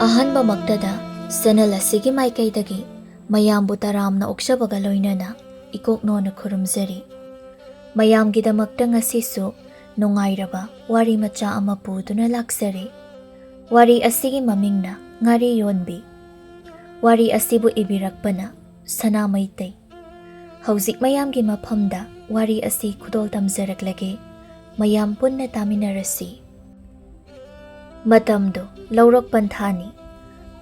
ꯑꯍꯥꯟꯕ ꯃꯛꯇꯗ ꯆꯦꯅꯦꯜ ꯑꯁꯤꯒꯤ ꯃꯥꯏꯀꯩꯗꯒꯤ ꯃꯌꯥꯝꯕꯨ ꯇꯔꯥꯝꯅ ꯑꯣꯛꯆꯕꯒ ꯂꯣꯏꯅꯅ ꯏꯀꯣꯛꯅꯣꯅ ꯈꯨꯔꯨꯝꯖꯔꯤ꯫ ꯃꯌꯥꯝꯒꯤꯗꯃꯛꯇ ꯉꯁꯤꯁꯨ ꯅꯨꯡꯉꯥꯏꯔꯕ ꯋꯥꯔꯤ ꯃꯆꯥ ꯑꯃ ꯄꯨꯗꯨꯅ ꯂꯥꯛꯆꯔꯤ꯫ ꯋꯥꯔꯤ ꯑꯁꯤꯒꯤ ꯃꯃꯤꯡꯅ ꯉꯥꯔꯤ ꯌꯣꯟꯕꯤ꯫ ꯋꯥꯔꯤ ꯑꯁꯤꯕꯨ ꯏꯕꯤꯔꯛꯄꯅ ꯁꯅꯥ ꯃꯩꯇꯩ꯫ ꯍꯧꯖꯤꯛ ꯃꯌꯥꯝꯒꯤ ꯃꯐꯝꯗ ꯋꯥꯔꯤ ꯑꯁꯤ ꯈꯨꯗꯣꯜ ꯇꯝꯖꯔꯛꯂꯒꯦ, ꯃꯌꯥꯝ ꯄꯨꯟꯅ ꯇꯥꯃꯤꯟꯅꯔꯁꯤ꯫ ꯃꯇꯝꯗꯨ ꯂꯧꯔꯣꯛ ꯄꯟꯊꯥꯅꯤ꯫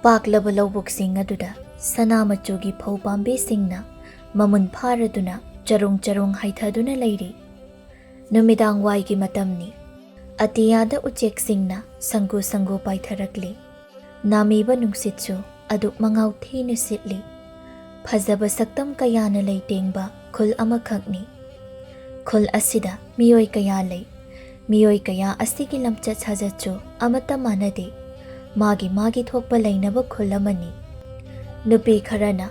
ꯄꯥꯛꯂꯕ ꯂꯧꯕꯨꯛꯁꯤꯡ ꯑꯗꯨꯗ ꯁꯅꯥ ꯃꯆꯨꯒꯤ ꯐꯧ ꯄꯥꯝꯕꯤꯁꯤꯡꯅ ꯃꯃꯨꯟ ꯐꯥꯔꯗꯨꯅ ꯆꯔꯣꯡ ꯆꯔꯣꯡ ꯍꯥꯏꯊꯗꯨꯅ ꯂꯩꯔꯤ꯫ ꯅꯨꯃꯤꯗꯥꯡ ꯋꯥꯏꯒꯤ ꯃꯇꯝꯅꯤ꯫ ꯑꯇꯤꯌꯥꯗ ꯎꯆꯦꯛꯁꯤꯡꯅ ꯁꯪꯒꯨ ꯁꯪꯒꯨ ꯄꯥꯏꯊꯔꯛꯂꯤ꯫ ꯅꯥꯃꯤꯕ ꯅꯨꯡꯁꯤꯠꯁꯨ ꯑꯗꯨꯛ ꯃꯉꯥꯎ ꯊꯤꯅ ꯁꯤꯠꯂꯤ꯫ ꯐꯖꯕ ꯁꯛꯇꯝ ꯀꯌꯥꯅ ꯂꯩꯇꯦꯡꯕ ꯈꯨꯜ ꯑꯃꯈꯛꯅꯤ꯫ ꯈꯨꯜ ꯑꯁꯤꯗ ꯃꯤꯑꯣꯏ ꯀꯌꯥ ꯂꯩ꯫ ꯃꯤꯑꯣꯏ ꯀꯌꯥ ꯑꯁꯤꯒꯤ ꯂꯝꯆꯠ ꯁꯥꯖꯠꯁꯨ ꯑꯃꯠꯇ ꯃꯥꯟꯅꯗꯦ꯫ ꯃꯥꯒꯤ ꯃꯥꯒꯤ ꯊꯣꯛꯄ ꯂꯩꯅꯕ ꯈꯨꯜ ꯑꯃꯅꯤ꯫ ꯅꯨꯄꯤ ꯈꯔꯅ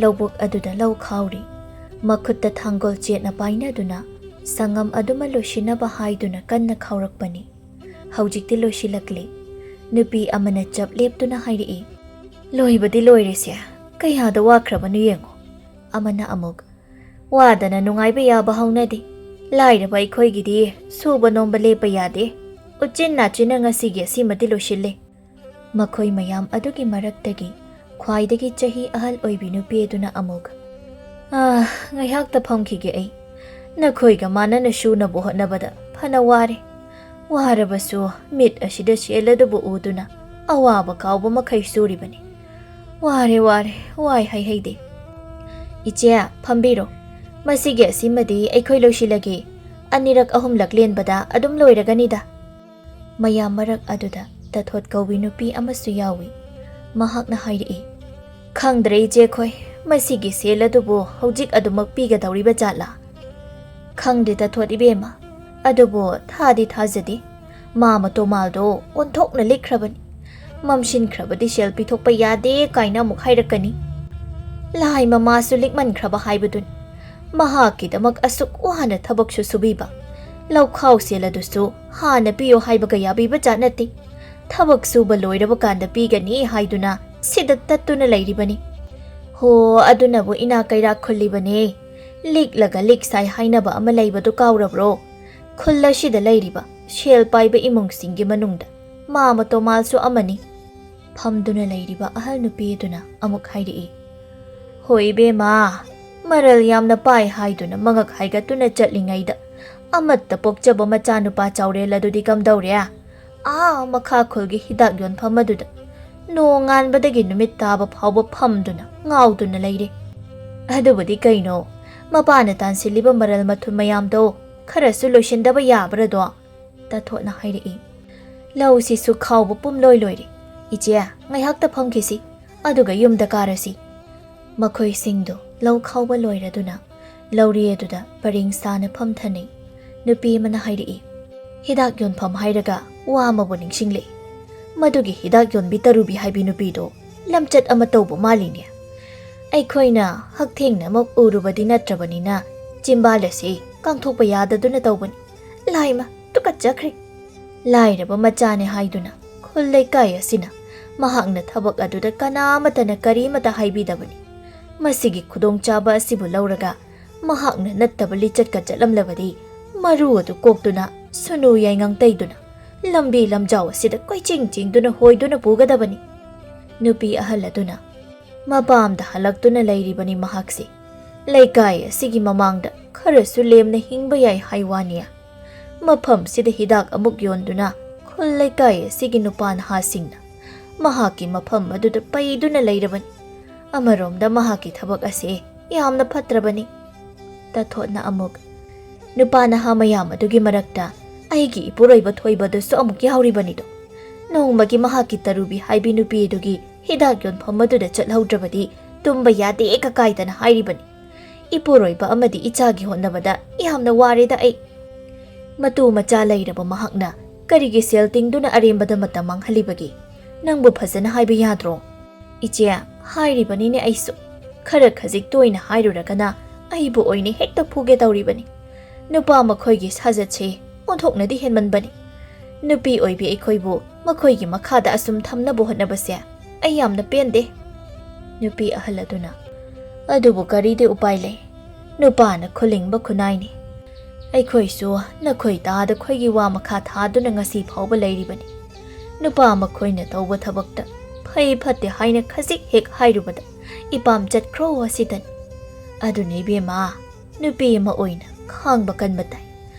ꯂꯧꯕꯨꯛ ꯑꯗꯨꯗ ꯂꯧ ꯈꯥꯎꯔꯤ꯫ ꯃꯈꯨꯠꯇ ꯊꯥꯡꯒꯣꯜ ꯆꯦꯠꯅ ꯄꯥꯏꯅꯗꯨꯅ ꯁꯪꯒꯝ ꯑꯗꯨꯃ ꯂꯣꯏꯁꯤꯟꯅꯕ ꯍꯥꯏꯗꯨꯅ ꯀꯟꯅ ꯈꯥꯎꯔꯛꯄꯅꯤ꯫ ꯍꯧꯖꯤꯛꯇꯤ ꯂꯣꯏꯁꯤꯜꯂꯛꯂꯤ꯫ ꯅꯨꯄꯤ ꯑꯃꯅ ꯆꯞ ꯂꯦꯞꯇꯨꯅ ꯍꯥꯏꯔꯛꯏ, "ꯂꯣꯏꯕꯗꯤ ꯂꯣꯏꯔꯦꯁꯦ, ꯀꯌꯥꯗ ꯋꯥꯈ꯭ꯔꯕꯅꯣ ꯌꯦꯡꯉꯣ." ꯑꯃꯅ ꯑꯃꯨꯛ, "ꯋꯥꯗꯅ ꯅꯨꯡꯉꯥꯏꯕ ꯌꯥꯕ ꯍꯧꯅꯗꯦ. ꯂꯥꯏꯔꯕ ꯑꯩꯈꯣꯏꯒꯤꯗꯤ ꯁꯨꯕ ꯅꯣꯝꯕ ꯂꯦꯞꯄ ꯌꯥꯗꯦ. ꯎꯆꯤꯟ ꯅꯥꯆꯤꯟꯅ ꯉꯁꯤꯒꯤ ꯑꯁꯤꯃꯗꯤ ꯂꯣꯏꯁꯤꯜꯂꯦ." ꯃꯈꯣꯏ ꯃꯌꯥꯝ ꯑꯗꯨꯒꯤ ꯃꯔꯛꯇꯒꯤ ꯈ꯭ꯋꯥꯏꯗꯒꯤ ꯆꯍꯤ ꯑꯍꯜ ꯑꯣꯏꯕꯤ ꯅꯨꯄꯤ ꯑꯗꯨꯅ ꯑꯃꯨꯛ, "ꯉꯥꯏꯍꯥꯛꯇ ꯐꯝꯈꯤꯒꯦ ꯑꯩ. ꯅꯈꯣꯏꯒ ꯃꯥꯟꯅꯅ ꯁꯨꯅꯕ ꯍꯣꯠꯅꯕꯗ ꯐꯅ ꯋꯥꯔꯦ. ꯋꯥꯔꯕꯁꯨ ꯃꯤꯠ ꯑꯁꯤꯗ ꯁꯦꯜ ꯑꯗꯨꯕꯨ ꯎꯗꯨꯅ ꯑꯋꯥꯕ ꯀꯥꯎꯕ ꯃꯈꯩ ꯁꯨꯔꯤꯕꯅꯤ. ꯋꯥꯔꯦ ꯋꯥꯏ ꯍꯩꯍꯩꯗꯦ." "ꯏꯆꯦ, ꯐꯝꯕꯤꯔꯣ. ꯃꯁꯤꯒꯤ ꯑꯁꯤꯃꯗꯤ ꯑꯩꯈꯣꯏ ꯂꯣꯏꯁꯤꯜꯂꯒꯦ. ꯑꯅꯤꯔꯛ ꯑꯍꯨꯝꯂꯛ ꯂꯦꯟꯕꯗ ꯑꯗꯨꯝ ꯂꯣꯏꯔꯒꯅꯤꯗ." ꯃꯌꯥꯝ ꯃꯔꯛ ꯑꯗꯨꯗ ꯇꯊꯣꯠ ꯀꯧꯕꯤ ꯅꯨꯄꯤ ꯑꯃꯁꯨ ꯌꯥꯎꯏ꯫ ꯃꯍꯥꯛꯅ ꯍꯥꯏꯔꯛꯏ, "ꯈꯪꯗ꯭ꯔꯦ ꯏꯆꯦꯈꯣꯏ, ꯃꯁꯤꯒꯤ ꯁꯦꯜ ꯑꯗꯨꯕꯨ ꯍꯧꯖꯤꯛ ꯑꯗꯨꯃꯛ ꯄꯤꯒꯗꯧꯔꯤꯕ ꯖꯥꯠꯂꯥ?" "ꯈꯪꯗꯦ ꯇꯊꯣꯠ ꯏꯕꯦꯝꯃ, ꯑꯗꯨꯕꯨ ꯊꯥꯗꯤ ꯊꯥꯖꯗꯦ. ꯃꯥ ꯇꯣꯃꯥꯜꯗꯣ ꯑꯣꯟꯊꯣꯛꯅ ꯂꯤꯛꯈ꯭ꯔꯕꯅꯤ. ꯃꯝꯁꯤꯟꯈ꯭ꯔꯕꯗꯤ ꯁꯦꯜ ꯄꯤꯊꯣꯛꯄ ꯌꯥꯗꯦ ꯀꯥꯏꯅ ꯑꯃꯨꯛ ꯍꯥꯏꯔꯛꯀꯅꯤ. ꯂꯥꯏ ꯃꯃꯥꯁꯨ ꯂꯤꯛꯃꯟꯈ꯭ꯔꯕ ꯍꯥꯏꯕꯗꯨꯅꯤ. ꯃꯍꯥꯛꯀꯤꯗꯃꯛ ꯑꯁꯨꯛ ꯋꯥꯅ ꯊꯕꯛꯁꯨ ꯁꯨꯕꯤꯕ, ꯂꯧꯈꯥꯎ ꯁꯦꯜ ꯑꯗꯨꯁꯨ ꯍꯥꯟꯅ ꯄꯤꯌꯣ ꯍꯥꯏꯕꯒ ꯌꯥꯕꯤꯕ ꯖꯥꯠ ꯅꯠꯇꯦ. ꯊꯕꯛ ꯁꯨꯕ ꯂꯣꯏꯔꯕ ꯀꯥꯟꯗ ꯄꯤꯒꯅꯤ ꯍꯥꯏꯗꯨꯅ ꯁꯤꯗ ꯇꯠꯇꯨꯅ ꯂꯩꯔꯤꯕꯅꯤ. ꯍꯣ, ꯑꯗꯨꯅꯕꯨ ꯏꯅꯥ ꯀꯩꯔꯥꯛ ꯈꯨꯜꯂꯤꯕꯅꯦ. ꯂꯤꯛꯂꯒ ꯂꯤꯛꯁꯥꯏ ꯍꯥꯏꯅꯕ ꯑꯃ ꯂꯩꯕꯗꯨ ꯀꯥꯎꯔꯕ꯭ꯔꯣ? ꯈꯨꯜ ꯑꯁꯤꯗ ꯂꯩꯔꯤꯕ ꯁꯦꯜ ꯄꯥꯏꯕ ꯏꯃꯨꯡꯁꯤꯡꯒꯤ ꯃꯅꯨꯡꯗ ꯃꯥ ꯇꯣꯃꯥꯜꯁꯨ ꯑꯃꯅꯤ." ꯐꯝꯗꯨꯅ ꯂꯩꯔꯤꯕ ꯑꯍꯜ ꯅꯨꯄꯤ ꯑꯗꯨꯅ ꯑꯃꯨꯛ ꯍꯥꯏꯔꯛꯏ, "ꯍꯣꯏ ꯏꯕꯦꯝꯃ, ꯃꯔꯜ ꯌꯥꯝꯅ ꯄꯥꯏ ꯍꯥꯏꯗꯨꯅ ꯃꯉꯛ ꯍꯥꯏꯒꯠꯇꯨꯅ ꯆꯠꯂꯤꯉꯩꯗ ꯑꯃꯠꯇ ꯄꯣꯛꯆꯕ ꯃꯆꯥꯅꯨꯄꯥ ꯆꯥꯎꯔꯦꯜ ꯑꯗꯨꯗꯤ ꯀꯝꯗꯧꯔꯦ? ꯃꯈꯥ ꯈꯨꯜꯒꯤ ꯍꯤꯗꯥꯛ ꯌꯣꯟꯐꯝ ꯑꯗꯨꯗ ꯅꯣꯡ ꯉꯥꯟꯕꯗꯒꯤ ꯅꯨꯃꯤꯠ ꯇꯥꯕ ꯐꯥꯎꯕ ꯐꯝꯗꯨꯅ ꯉꯥꯎꯗꯨꯅ ꯂꯩꯔꯦ. ꯑꯗꯨꯕꯨꯗꯤ ꯀꯩꯅꯣ, ꯃꯄꯥꯅ ꯇꯥꯟꯁꯤꯜꯂꯤꯕ ꯃꯔꯜ ꯃꯊꯨꯝ ꯃꯌꯥꯝꯗꯣ ꯈꯔꯁꯨ ꯂꯣꯏꯁꯤꯟꯗꯕ ꯌꯥꯕ꯭ꯔꯗꯣ?" ꯇꯊꯣꯠꯅ ꯍꯥꯏꯔꯛꯏ, "ꯂꯧꯁꯤꯁꯨ ꯈꯥꯎꯕ ꯄꯨꯝꯂꯣꯏ ꯂꯣꯏꯔꯦ. ꯏꯆꯦ, ꯉꯥꯏꯍꯥꯛꯇ ꯐꯝꯈꯤꯁꯤ, ꯑꯗꯨꯒ ꯌꯨꯝꯗ ꯀꯥꯔꯁꯤ." ꯃꯈꯣꯏꯁꯤꯡꯗꯨ ꯂꯧ ꯈꯥꯎꯕ ꯂꯣꯏꯔꯗꯨꯅ ꯂꯧꯔꯤ ꯑꯗꯨꯗ ꯄꯔꯦꯡ ꯁꯥꯅ ꯐꯝꯊꯅꯩ꯫ ꯅꯨꯄꯤ ꯑꯃꯅ ꯍꯥꯏꯔꯛꯏ, "ꯍꯤꯗꯥꯛ ꯌꯣꯟꯐꯝ ꯍꯥꯏꯔꯒ ꯋꯥ ꯑꯃꯕꯨ ꯅꯤꯡꯁꯤꯡꯂꯛꯏ. ꯃꯗꯨꯒꯤ ꯍꯤꯗꯥꯛ ꯌꯣꯟꯕꯤ ꯇꯔꯨꯕꯤ ꯍꯥꯏꯕꯤ ꯅꯨꯄꯤꯗꯣ ꯂꯝꯆꯠ ꯑꯃ ꯇꯧꯕ ꯃꯥꯜꯂꯤꯅꯦ. ꯑꯩꯈꯣꯏꯅ ꯍꯛꯊꯦꯡꯅꯃꯛ ꯎꯔꯨꯕꯗꯤ ꯅꯠꯇ꯭ꯔꯕꯅꯤꯅ ꯆꯤꯝꯕꯥꯜ ꯑꯁꯤ ꯀꯥꯡꯊꯣꯛꯄ ꯌꯥꯗꯗꯨꯅ ꯇꯧꯕꯅꯤ. ꯂꯥꯏꯃ, ꯇꯨꯀꯠꯆꯈ꯭ꯔꯦ. ꯂꯥꯏꯔꯕ ꯃꯆꯥꯅꯦ ꯍꯥꯏꯗꯨꯅ ꯈꯨꯜ ꯂꯩꯀꯥꯏ ꯑꯁꯤꯅ ꯃꯍꯥꯛꯅ ꯊꯕꯛ ꯑꯗꯨꯗ ꯀꯅꯥꯃꯠꯇꯅ ꯀꯔꯤꯃꯠꯇ ꯍꯥꯏꯕꯤꯗꯕꯅꯤ. ꯃꯁꯤꯒꯤ ꯈꯨꯗꯣꯡꯆꯥꯕ ꯑꯁꯤꯕꯨ ꯂꯧꯔꯒ ꯃꯍꯥꯛꯅ ꯅꯠꯇꯕ ꯂꯤꯆꯠꯀ ꯆꯠꯂꯝꯂꯕꯗꯤ ꯃꯔꯨ ꯑꯗꯨ ꯀꯣꯛꯇꯨꯅ ꯁꯨꯅꯨ ꯌꯥꯏꯉꯪ ꯇꯩꯗꯨꯅ ꯂꯝꯕꯤ ꯂꯝꯖꯥꯎ ꯑꯁꯤꯗ ꯀꯣꯏꯆꯤꯡ ꯆꯤꯡꯗꯨꯅ ꯍꯣꯏꯗꯨꯅ ꯄꯨꯒꯗꯕꯅꯤ." ꯅꯨꯄꯤ ꯑꯍꯜ ꯑꯗꯨꯅ, "ꯃꯄꯥꯝꯗ ꯍꯜꯂꯛꯇꯨꯅ ꯂꯩꯔꯤꯕꯅꯤ ꯃꯍꯥꯛꯁꯤ. ꯂꯩꯀꯥꯏ ꯑꯁꯤꯒꯤ ꯃꯃꯥꯡꯗ ꯈꯔꯁꯨ ꯂꯦꯝꯅ ꯍꯤꯡꯕ ꯌꯥꯏ ꯍꯥꯏꯋꯥꯅꯤ. ꯃꯐꯝꯁꯤꯗ ꯍꯤꯗꯥꯛ ꯑꯃꯨꯛ ꯌꯣꯟꯗꯨꯅ ꯈꯨꯜ ꯂꯩꯀꯥꯏ ꯑꯁꯤꯒꯤ ꯅꯨꯄꯥ ꯅꯍꯥꯁꯤꯡꯅ ꯃꯍꯥꯛꯀꯤ ꯃꯐꯝ ꯑꯗꯨꯗ ꯄꯩꯗꯨꯅ ꯂꯩꯔꯕꯅꯤ. ꯑꯃꯔꯣꯝꯗ ꯃꯍꯥꯛꯀꯤ ꯊꯕꯛ ꯑꯁꯤ ꯌꯥꯝꯅ ꯐꯠꯇ꯭ꯔꯕꯅꯤ." ꯇꯊꯣꯠꯅ ꯑꯃꯨꯛ, "ꯅꯨꯄꯥ ꯅꯍꯥ ꯃꯌꯥꯝ ꯑꯗꯨꯒꯤ ꯃꯔꯛꯇ ꯑꯩꯒꯤ ꯏꯄꯨꯔꯣꯏꯕ ꯊꯣꯏꯕꯗꯨꯁꯨ ꯑꯃꯨꯛ ꯌꯥꯎꯔꯤꯕꯅꯤꯗꯣ. ꯅꯣꯡꯃꯒꯤ ꯃꯍꯥꯛꯀꯤ ꯇꯔꯨꯕꯤ ꯍꯥꯏꯕꯤ ꯅꯨꯄꯤ ꯑꯗꯨꯒꯤ ꯍꯤꯗꯥꯛ ꯌꯣꯟꯐꯝ ꯑꯗꯨꯗ ꯆꯠꯍꯧꯗ꯭ꯔꯕꯗꯤ ꯇꯨꯝꯕ ꯌꯥꯗꯦ ꯀꯥꯏꯗꯅ ꯍꯥꯏꯔꯤꯕꯅꯤ. ꯏꯄꯨꯔꯣꯏꯕ ꯑꯃꯗꯤ ꯏꯆꯥꯒꯤ ꯍꯣꯠꯅꯕꯗ ꯌꯥꯝꯅ ꯋꯥꯔꯦꯗ ꯑꯩ. ꯃꯇꯨ ꯃꯆꯥ ꯂꯩꯔꯕ ꯃꯍꯥꯛꯅ ꯀꯔꯤꯒꯤ ꯁꯦꯜ ꯇꯤꯡꯗꯨꯅ ꯑꯔꯦꯝꯕꯗ ꯃꯇꯝ ꯃꯥꯡꯍꯜꯂꯤꯕꯒꯦ? ꯅꯪꯕꯨ ꯐꯖꯅ ꯍꯥꯏꯕ ꯌꯥꯗ꯭ꯔꯣ?" "ꯏꯆꯦ, ꯍꯥꯏꯔꯤꯕꯅꯤꯅꯦ ꯑꯩꯁꯨ. ꯈꯔ ꯈꯖꯤꯛ ꯇꯣꯏꯅ ꯍꯥꯏꯔꯨꯔꯒꯅ ꯑꯩꯕꯨ ꯑꯣꯏꯅ ꯍꯦꯛꯇ ꯐꯨꯒꯦ ꯇꯧꯔꯤꯕꯅꯤ. ꯅꯨꯄꯥ ꯃꯈꯣꯏꯒꯤ ꯁꯥꯖꯠꯁꯦ ꯑꯣꯟꯊꯣꯛꯅꯗꯤ ꯍꯦꯟꯃꯟꯕꯅꯤ. ꯅꯨꯄꯤ ꯑꯣꯏꯕꯤ ꯑꯩꯈꯣꯏꯕꯨ ꯃꯈꯣꯏꯒꯤ ꯃꯈꯥꯗ ꯑꯁꯨꯝ ꯊꯝꯅꯕ ꯍꯣꯠꯅꯕꯁꯦ ꯑꯩ ꯌꯥꯝꯅ ꯄꯦꯟꯗꯦ꯫ ꯅꯨꯄꯤ ꯑꯍꯜ ꯑꯗꯨꯅ ꯑꯗꯨꯕꯨ ꯀꯔꯤꯗꯤ ꯎꯄꯥꯏ ꯂꯩ, ꯅꯨꯄꯥꯅ ꯈꯨꯂꯤꯡꯕ ꯈꯨꯟꯅꯥꯏꯅꯤ꯫ ꯑꯩꯈꯣꯏꯁꯨ ꯅꯈꯣꯏ ꯗꯥꯗ ꯈꯣꯏꯒꯤ ꯋꯥ ꯃꯈꯥ ꯊꯥꯗꯨꯅ ꯉꯁꯤ ꯐꯥꯎꯕ ꯂꯩꯔꯤꯕꯅꯤ꯫ ꯅꯨꯄꯥ ꯃꯈꯣꯏꯅ ꯇꯧꯕ ꯊꯕꯛꯇ ꯐꯩ ꯐꯠꯇꯦ ꯍꯥꯏꯅ ꯈꯖꯤꯛ ꯍꯦꯛ ꯍꯥꯏꯔꯨꯕꯗ ꯏꯄꯥꯝ ꯆꯠꯈ꯭ꯔꯣ ꯑꯁꯤꯗꯅꯤ꯫ ꯑꯗꯨꯅ ꯏꯕꯦꯝꯃ, ꯅꯨꯄꯤ ꯑꯃ ꯑꯣꯏꯅ ꯈꯥꯡꯕ ꯀꯟꯕ ꯇꯥꯏ꯫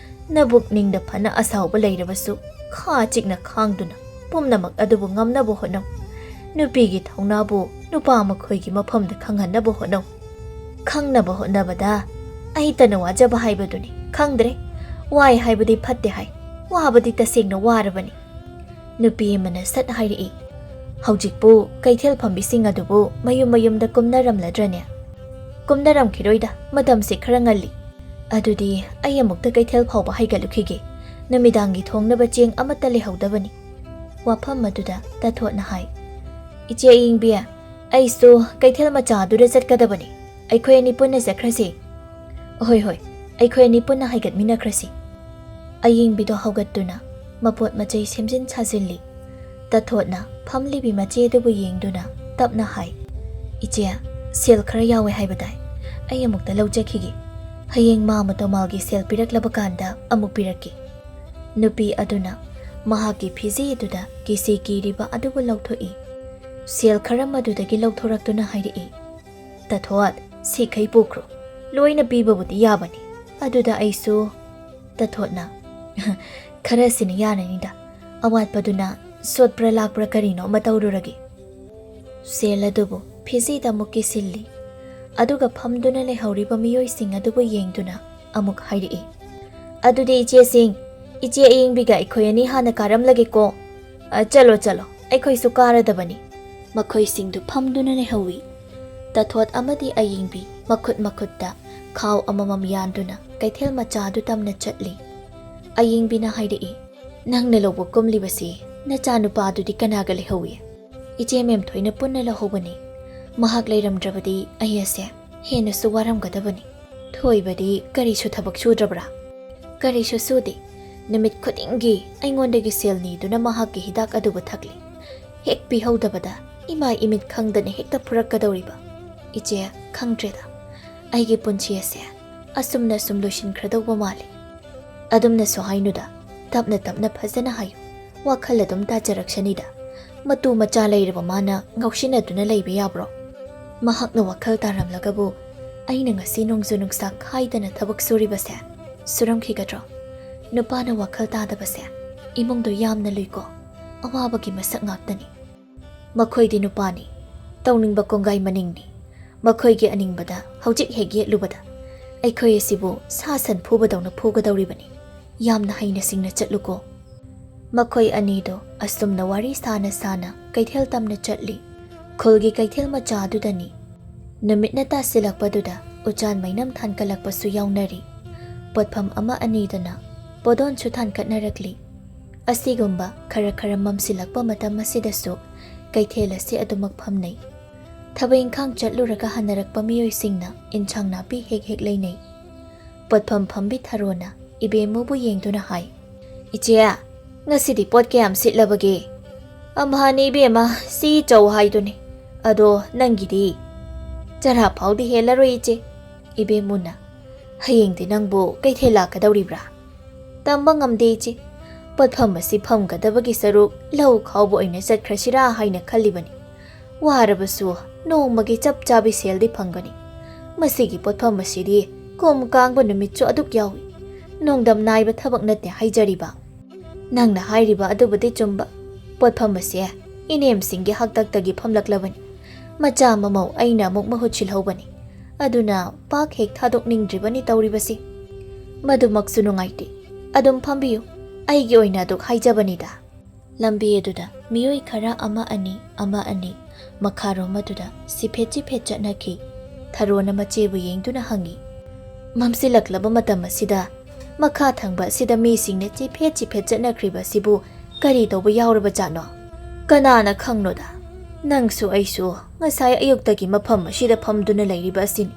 ꯅꯕꯨꯛꯅꯤꯡꯗ ꯐꯅ ꯑꯁꯥꯎꯕ ꯂꯩꯔꯕꯁꯨ ꯈꯥ ꯆꯤꯛꯅ ꯈꯥꯡꯗꯨꯅ ꯄꯨꯝꯅꯃꯛ ꯑꯗꯨꯕꯨ ꯉꯝꯅꯕ ꯍꯣꯠꯅꯧ꯫ ꯅꯨꯄꯤꯒꯤ ꯊꯧꯅꯥꯕꯨ ꯅꯨꯄꯥ ꯃꯈꯣꯏꯒꯤ ꯃꯐꯝꯗ ꯈꯪꯍꯟꯅꯕ ꯍꯣꯠꯅꯧ꯫ ꯈꯪꯅꯕ ꯍꯣꯠꯅꯕꯗ ꯑꯩꯇꯅ ꯋꯥꯖꯕ ꯍꯥꯏꯕꯗꯨꯅꯤ, ꯈꯪꯗ꯭ꯔꯦ? ꯋꯥꯏ ꯍꯥꯏꯕꯗꯤ ꯐꯠꯇꯦ ꯍꯥꯏ, ꯋꯥꯕꯗꯤ ꯇꯁꯦꯡꯅ ꯋꯥꯔꯕꯅꯤ꯫ ꯅꯨꯄꯤ ꯑꯃꯅ ꯁꯠ ꯍꯥꯏꯔꯛꯏ, ꯍꯧꯖꯤꯛꯄꯨ ꯀꯩꯊꯦꯜ ꯐꯝꯕꯤꯁꯤꯡ ꯑꯗꯨꯕꯨ ꯃꯌꯨꯝ ꯃꯌꯨꯝꯗ ꯀꯨꯝꯅꯔꯝꯂꯗ꯭ꯔꯅꯦ? ꯀꯨꯝꯅꯔꯝꯈꯤꯔꯣꯏꯗ, ꯃꯇꯝꯁꯤ ꯈꯔ ꯉꯜꯂꯤ꯫ ꯑꯗꯨꯗꯤ ꯑꯩ ꯑꯃꯨꯛꯇ ꯀꯩꯊꯦꯜ ꯐꯥꯎꯕ ꯍꯥꯏꯒꯠꯂꯨꯈꯤꯒꯦ, ꯅꯨꯃꯤꯗꯥꯡꯒꯤ ꯊꯣꯡꯅꯕ ꯆꯦꯡ ꯑꯃꯠꯇ ꯂꯩꯍꯧꯗꯕꯅꯤ꯫ ꯋꯥꯐꯝ ꯑꯗꯨꯗ ꯇꯥꯊꯣꯠꯅ ꯍꯥꯏ, ꯏꯆꯦ ꯑꯏꯪꯕꯤ, ꯑꯩꯁꯨ ꯀꯩꯊꯦꯜ ꯃꯆꯥꯗꯨꯗ ꯆꯠꯀꯗꯕꯅꯤ, ꯑꯩꯈꯣꯏ ꯑꯅꯤ ꯄꯨꯟꯅ ꯆꯠꯈ꯭ꯔꯁꯤ꯫ ꯍꯣꯏ ꯍꯣꯏ, ꯑꯩꯈꯣꯏ ꯑꯅꯤ ꯄꯨꯟꯅ ꯍꯥꯏꯒꯠꯃꯤꯟꯅꯈ꯭ꯔꯁꯤ꯫ ꯑꯏꯪꯕꯤꯗꯣ ꯍꯧꯒꯠꯇꯨꯅ ꯃꯄꯣꯠ ꯃꯆꯩ ꯁꯦꯝꯖꯤꯟ ꯁꯥꯖꯤꯜꯂꯤ꯫ ꯇꯥꯊꯣꯠꯅ ꯐꯝꯂꯤꯕꯤ ꯃꯆꯦ ꯑꯗꯨꯕꯨ ꯌꯦꯡꯗꯨꯅ ꯇꯞꯅ ꯍꯥꯏ, ꯏꯆꯦ, ꯁꯦꯜ ꯈꯔ ꯌꯥꯎꯋꯦ ꯍꯥꯏꯕꯗꯥꯏ, ꯑꯩ ꯑꯃꯨꯛꯇ ꯂꯧꯖꯈꯤꯒꯦ꯫ ꯍꯌꯦꯡ ꯃꯥ ꯃꯇꯣꯃꯥꯜꯒꯤ ꯁꯦꯜ ꯄꯤꯔꯛꯂꯕ ꯀꯥꯟꯗ ꯑꯃꯨꯛ ꯄꯤꯔꯛꯀꯦ꯫ ꯅꯨꯄꯤ ꯑꯗꯨꯅ ꯃꯍꯥꯛꯀꯤ ꯐꯤꯖꯤ ꯑꯗꯨꯗ ꯀꯤꯁꯤ ꯀꯤꯔꯤꯕ ꯑꯗꯨꯕꯨ ꯂꯧꯊꯣꯛꯏ꯫ ꯁꯦꯜ ꯈꯔ ꯃꯗꯨꯗꯒꯤ ꯂꯧꯊꯣꯔꯛꯇꯨꯅ ꯍꯥꯏꯔꯛꯏ, ꯇꯥꯊꯣꯠ, ꯁꯤꯈꯩ ꯄꯨꯈ꯭ꯔꯣ, ꯂꯣꯏꯅ ꯄꯤꯕꯕꯨꯗꯤ ꯌꯥꯕꯅꯤ, ꯑꯗꯨꯗ ꯑꯩꯁꯨ꯫ ꯇꯥꯊꯣꯠꯅ ꯈꯔꯁꯤꯅ ꯌꯥꯔꯅꯤꯗ, ꯑꯋꯥꯠꯄꯗꯨꯅ ꯁꯣꯠꯄ꯭ꯔꯥ ꯂꯥꯛꯄ꯭ꯔꯥ ꯀꯔꯤꯅꯣ ꯑꯃ ꯇꯧꯔꯨꯔꯒꯦ꯫ ꯁꯦꯜ ꯑꯗꯨꯕꯨ ꯐꯤꯖꯤꯗ ꯑꯃꯨꯛ ꯀꯤꯁꯤꯜꯂꯤ꯫ ꯑꯗꯨꯒ ꯐꯝꯗꯨꯅ ꯂꯩꯍꯧꯔꯤꯕ ꯃꯤꯑꯣꯏꯁꯤꯡ ꯑꯗꯨꯕꯨ ꯌꯦꯡꯗꯨꯅ ꯑꯃꯨꯛ ꯍꯥꯏꯔꯛꯏ, ꯑꯗꯨꯗꯤ ꯏꯆꯦꯁꯤꯡ, ꯏꯆꯦ ꯑꯏꯪꯕꯤꯒ ꯑꯩꯈꯣꯏ ꯑꯅꯤ ꯍꯥꯟꯅ ꯀꯥꯔꯝꯂꯒꯦꯀꯣ꯫ ꯆꯠꯂꯣ ꯆꯠꯂꯣ, ꯑꯩꯈꯣꯏꯁꯨ ꯀꯥꯔꯗꯕꯅꯤ꯫ ꯃꯈꯣꯏꯁꯤꯡꯗꯨ ꯐꯝꯗꯨꯅ ꯂꯩꯍꯧꯏ꯫ ꯇꯥꯊꯣꯠ ꯑꯃꯗꯤ ꯑꯏꯪꯕꯤ ꯃꯈꯨꯠ ꯃꯈꯨꯠꯇ ꯈꯥꯎ ꯑꯃꯃꯝ ꯌꯥꯟꯗꯨꯅ ꯀꯩꯊꯦꯜ ꯃꯆꯥꯗꯨ ꯇꯝꯅ ꯆꯠꯂꯤ꯫ ꯑꯏꯪꯕꯤꯅ ꯍꯥꯏꯔꯛꯏ, ꯅꯪꯅ ꯂꯧꯕ ꯀꯨꯝꯂꯤꯕꯁꯤ ꯅꯆꯥꯅꯨꯄꯥꯗꯨꯗꯤ ꯀꯅꯥꯒ ꯂꯩꯍꯧꯏ? ꯏꯆꯦ ꯃꯦꯝꯊꯣꯏꯅ ꯄꯨꯟꯅ ꯂꯧꯍꯧꯕꯅꯤ꯫ ꯃꯍꯥꯛ ꯂꯩꯔꯝꯗ꯭ꯔꯕꯗꯤ ꯑꯩ ꯑꯁꯦ ꯍꯦꯟꯅꯁꯨ ꯋꯥꯔꯝꯒꯗꯕꯅꯤ꯫ ꯊꯣꯏꯕꯗꯤ ꯀꯔꯤꯁꯨ ꯊꯕꯛ ꯁꯨꯗ꯭ꯔꯕ꯭ꯔꯥ? ꯀꯔꯤꯁꯨ ꯁꯨꯗꯦ, ꯅꯨꯃꯤꯠ ꯈꯨꯗꯤꯡꯒꯤ ꯑꯩꯉꯣꯟꯗꯒꯤ ꯁꯦꯜ ꯅꯤꯗꯨꯅ ꯃꯍꯥꯛꯀꯤ ꯍꯤꯗꯥꯛ ꯑꯗꯨꯕꯨ ꯊꯛꯂꯤ꯫ ꯍꯦꯛ ꯄꯤꯍꯧꯗꯕꯗ ꯏꯃꯥ ꯏꯃꯤꯠ ꯈꯪꯗꯅ ꯍꯦꯛꯇ ꯐꯨꯔꯛꯀꯗꯧꯔꯤꯕ꯫ ꯏꯆꯦ, ꯈꯪꯗ꯭ꯔꯦꯗ, ꯑꯩꯒꯤ ꯄꯨꯟꯁꯤ ꯑꯁꯦ ꯑꯁꯨꯝꯅ ꯁꯨꯝ ꯂꯣꯏꯁꯤꯟꯈ꯭ꯔꯗꯧꯕ ꯃꯥꯜꯂꯤ꯫ ꯑꯗꯨꯝꯅꯁꯨ ꯍꯥꯏꯅꯨꯗ, ꯇꯞꯅ ꯇꯞꯅ ꯐꯖꯅ ꯍꯥꯏꯌꯨ, ꯋꯥꯈꯜ ꯑꯗꯨꯝ ꯇꯥꯖꯔꯛꯁꯅꯤꯗ꯫ ꯃꯇꯨ ꯃꯆꯥ ꯂꯩꯔꯕ ꯃꯥꯅ ꯉꯥꯎꯁꯤꯟꯅꯗꯨꯅ ꯂꯩꯕ ꯌꯥꯕ꯭ꯔꯣ? ꯃꯍꯥꯛꯅ ꯋꯥꯈꯜ ꯇꯥꯔꯝꯂꯒꯕꯨ ꯑꯩꯅ ꯉꯁꯤ ꯅꯣꯡꯖꯨ ꯅꯨꯡꯁꯥ ꯈꯥꯏꯗꯅ ꯊꯕꯛ ꯁꯨꯔꯤꯕꯁꯦ ꯁꯨꯔꯝꯈꯤꯒꯗ꯭ꯔꯣ? ꯅꯨꯄꯥꯅ ꯋꯥꯈꯜ ꯇꯥꯗꯕꯁꯦ ꯏꯃꯨꯡꯗꯣ ꯌꯥꯝꯅ ꯂꯨꯏꯀꯣ, ꯑꯋꯥꯕꯒꯤ ꯃꯁꯛ ꯉꯥꯛꯇꯅꯤ꯫ ꯃꯈꯣꯏꯗꯤ ꯅꯨꯄꯥꯅꯤ, ꯇꯧꯅꯤꯡꯕ ꯀꯣꯡꯒꯥꯏ ꯃꯅꯤꯡꯅꯤ꯫ ꯃꯈꯣꯏꯒꯤ ꯑꯅꯤꯡꯕꯗ ꯍꯧꯖꯤꯛ ꯍꯦꯛ ꯌꯦꯠꯂꯨꯕꯗ ꯑꯩꯈꯣꯏ ꯑꯁꯤꯕꯨ ꯁꯥ ꯁꯟ ꯐꯨꯕꯗꯧꯅ ꯐꯨꯒꯗꯧꯔꯤꯕꯅꯤ꯫ ꯌꯥꯝꯅ ꯍꯩꯅ ꯁꯤꯡꯅ ꯆꯠꯂꯨꯀꯣ꯫ ꯃꯈꯣꯏ ꯑꯅꯤꯗꯣ ꯑꯁꯨꯝꯅ ꯋꯥꯔꯤ ꯁꯥꯅ ꯁꯥꯅ ꯀꯩꯊꯦꯜ ꯇꯝꯅ ꯆꯠꯂꯤ꯫ ꯈꯨꯜꯒꯤ ꯀꯩꯊꯦꯜ ꯃꯆꯥꯗꯨꯗꯅꯤ꯫ ꯅꯨꯃꯤꯠꯅ ꯇꯥꯁꯤꯜꯂꯛꯄꯗꯨꯗ ꯎꯆꯥꯟ ꯃꯩꯅꯝ ꯊꯥꯟꯒꯠꯂꯛꯄꯁꯨ ꯌꯥꯎꯅꯔꯤ꯫ ꯄꯣꯠꯐꯝ ꯑꯃ ꯑꯅꯤꯗꯅ ꯄꯣꯗꯣꯟꯁꯨ ꯊꯥꯟꯒꯠꯅꯔꯛꯂꯤ꯫ ꯑꯁꯤꯒꯨꯝꯕ ꯈꯔ ꯈꯔ ꯃꯝꯁꯤꯜꯂꯛꯄ ꯃꯇꯝ ꯑꯁꯤꯗꯁꯨ ꯀꯩꯊꯦꯜ ꯑꯁꯤ ꯑꯗꯨꯃꯛ ꯐꯝꯅꯩ꯫ ꯊꯕꯛ ꯏꯪꯈꯥꯡ ꯆꯠꯂꯨꯔꯒ ꯍꯟꯅꯔꯛꯄ ꯃꯤꯑꯣꯏꯁꯤꯡꯅ ꯏꯟꯁꯥꯡ ꯅꯥꯄꯤ ꯍꯦꯛ ꯍꯦꯛ ꯂꯩꯅꯩ꯫ ꯄꯣꯠꯐꯝ ꯐꯝꯕꯤ ꯊꯔꯣꯅ ꯏꯕꯦꯝꯃꯨꯕꯨ ꯌꯦꯡꯗꯨꯅ ꯍꯥꯏ, ꯏꯆꯦ, ꯉꯁꯤꯗꯤ ꯄꯣꯠ ꯀꯌꯥꯝ ꯁꯤꯠꯂꯕꯒꯦ? ꯑꯝꯍꯥꯅꯤ ꯏꯕꯦꯝꯃ, ꯁꯤ ꯆꯧ ꯍꯥꯏꯗꯨꯅꯤ, ꯑꯗꯣ ꯅꯪꯒꯤꯗꯤ? ꯆꯔꯥ ꯐꯥꯎꯗꯤ ꯍꯦꯜꯂꯔꯣꯏ ꯏꯆꯦ꯫ ꯏꯕꯦꯝꯃꯨꯅ, ꯍꯌꯦꯡꯗꯤ ꯅꯪꯕꯨ ꯀꯩꯊꯦꯜ ꯂꯥꯛꯀꯗꯧꯔꯤꯕ꯭ꯔꯥ? ꯇꯝꯕ ꯉꯝꯗꯦ ꯏꯆꯦ, ꯄꯣꯠꯐꯝ ꯑꯁꯤ ꯐꯝꯒꯗꯕꯒꯤ ꯁꯔꯨꯛ ꯂꯧ ꯈꯥꯎꯕ ꯑꯣꯏꯅ ꯆꯠꯈ꯭ꯔꯁꯤꯔꯥ ꯍꯥꯏꯅ ꯈꯜꯂꯤꯕꯅꯤ꯫ ꯋꯥꯔꯕꯁꯨ ꯅꯣꯡꯃꯒꯤ ꯆꯞ ꯆꯥꯕꯤ ꯁꯦꯜꯗꯤ ꯐꯪꯒꯅꯤ꯫ ꯃꯁꯤꯒꯤ ꯄꯣꯠꯐꯝ ꯑꯁꯤꯗꯤ ꯀꯨꯝ ꯀꯥꯡꯕ ꯅꯨꯃꯤꯠꯁꯨ ꯑꯗꯨꯛ ꯌꯥꯎꯏ, ꯅꯣꯡꯗꯝ ꯅꯥꯏꯕ ꯊꯕꯛ ꯅꯠꯇꯦ ꯍꯥꯏꯖꯔꯤꯕ꯫ ꯅꯪꯅ ꯍꯥꯏꯔꯤꯕ ꯑꯗꯨꯕꯨꯗꯤ ꯆꯨꯝꯕ, ꯄꯣꯠꯐꯝ ꯑꯁꯦ ꯏꯅꯦꯝꯁꯤꯡꯒꯤ ꯍꯥꯛꯇꯛꯇꯒꯤ ꯐꯝꯂꯛꯂꯕꯅꯤ꯫ ꯃꯆꯥ ꯃꯃꯧ ꯑꯩꯅ ꯑꯃꯨꯛ ꯃꯍꯨꯠ ꯁꯤꯜꯍꯧꯕꯅꯤ, ꯑꯗꯨꯅ ꯄꯥꯛ ꯍꯦꯛ ꯊꯥꯗꯣꯛꯅꯤꯡꯗ꯭ꯔꯤꯕꯅꯤ ꯇꯧꯔꯤꯕꯁꯤ꯫ ꯃꯗꯨꯃꯛꯁꯨ ꯅꯨꯡꯉꯥꯏꯇꯦ, ꯑꯗꯨꯝ ꯐꯝꯕꯤꯌꯨ, ꯑꯩꯒꯤ ꯑꯣꯏꯅ ꯑꯗꯨꯛ ꯍꯥꯏꯖꯕꯅꯤꯗ꯫ ꯂꯝꯕꯤ ꯑꯗꯨꯗ ꯃꯤꯑꯣꯏ ꯈꯔ ꯑꯃ ꯑꯅꯤ ꯃꯈꯥꯔꯣꯝ ꯑꯗꯨꯗ ꯆꯤꯐꯦꯠ ꯆꯤꯐꯦꯠ ꯆꯠꯅꯈꯤ꯫ ꯊꯔꯣꯅ ꯃꯆꯦꯕꯨ ꯌꯦꯡꯗꯨꯅ ꯍꯪꯉꯤ, ꯃꯝꯁꯤꯜꯂꯛꯂꯕ ꯃꯇꯝ ꯑꯁꯤꯗ ꯃꯈꯥ ꯊꯪꯕ ꯑꯁꯤꯗ ꯃꯤꯁꯤꯡꯅ ꯆꯤꯐꯦꯠ ꯆꯤꯐꯦꯠ ꯆꯠꯅꯈ꯭ꯔꯤꯕ ꯑꯁꯤꯕꯨ ꯀꯔꯤ ꯇꯧꯕ ꯌꯥꯎꯔꯕꯖꯥꯠꯅꯣ? ꯀꯅꯥꯅ ꯈꯪꯅꯣꯗ, ꯅꯪꯁꯨ ꯑꯩꯁꯨ ꯉꯁꯥꯏ ꯑꯌꯨꯛꯇꯒꯤ ꯃꯐꯝ ꯑꯁꯤꯗ ꯐꯝꯗꯨꯅ ꯂꯩꯔꯤꯕ ꯑꯁꯤꯅꯤ꯫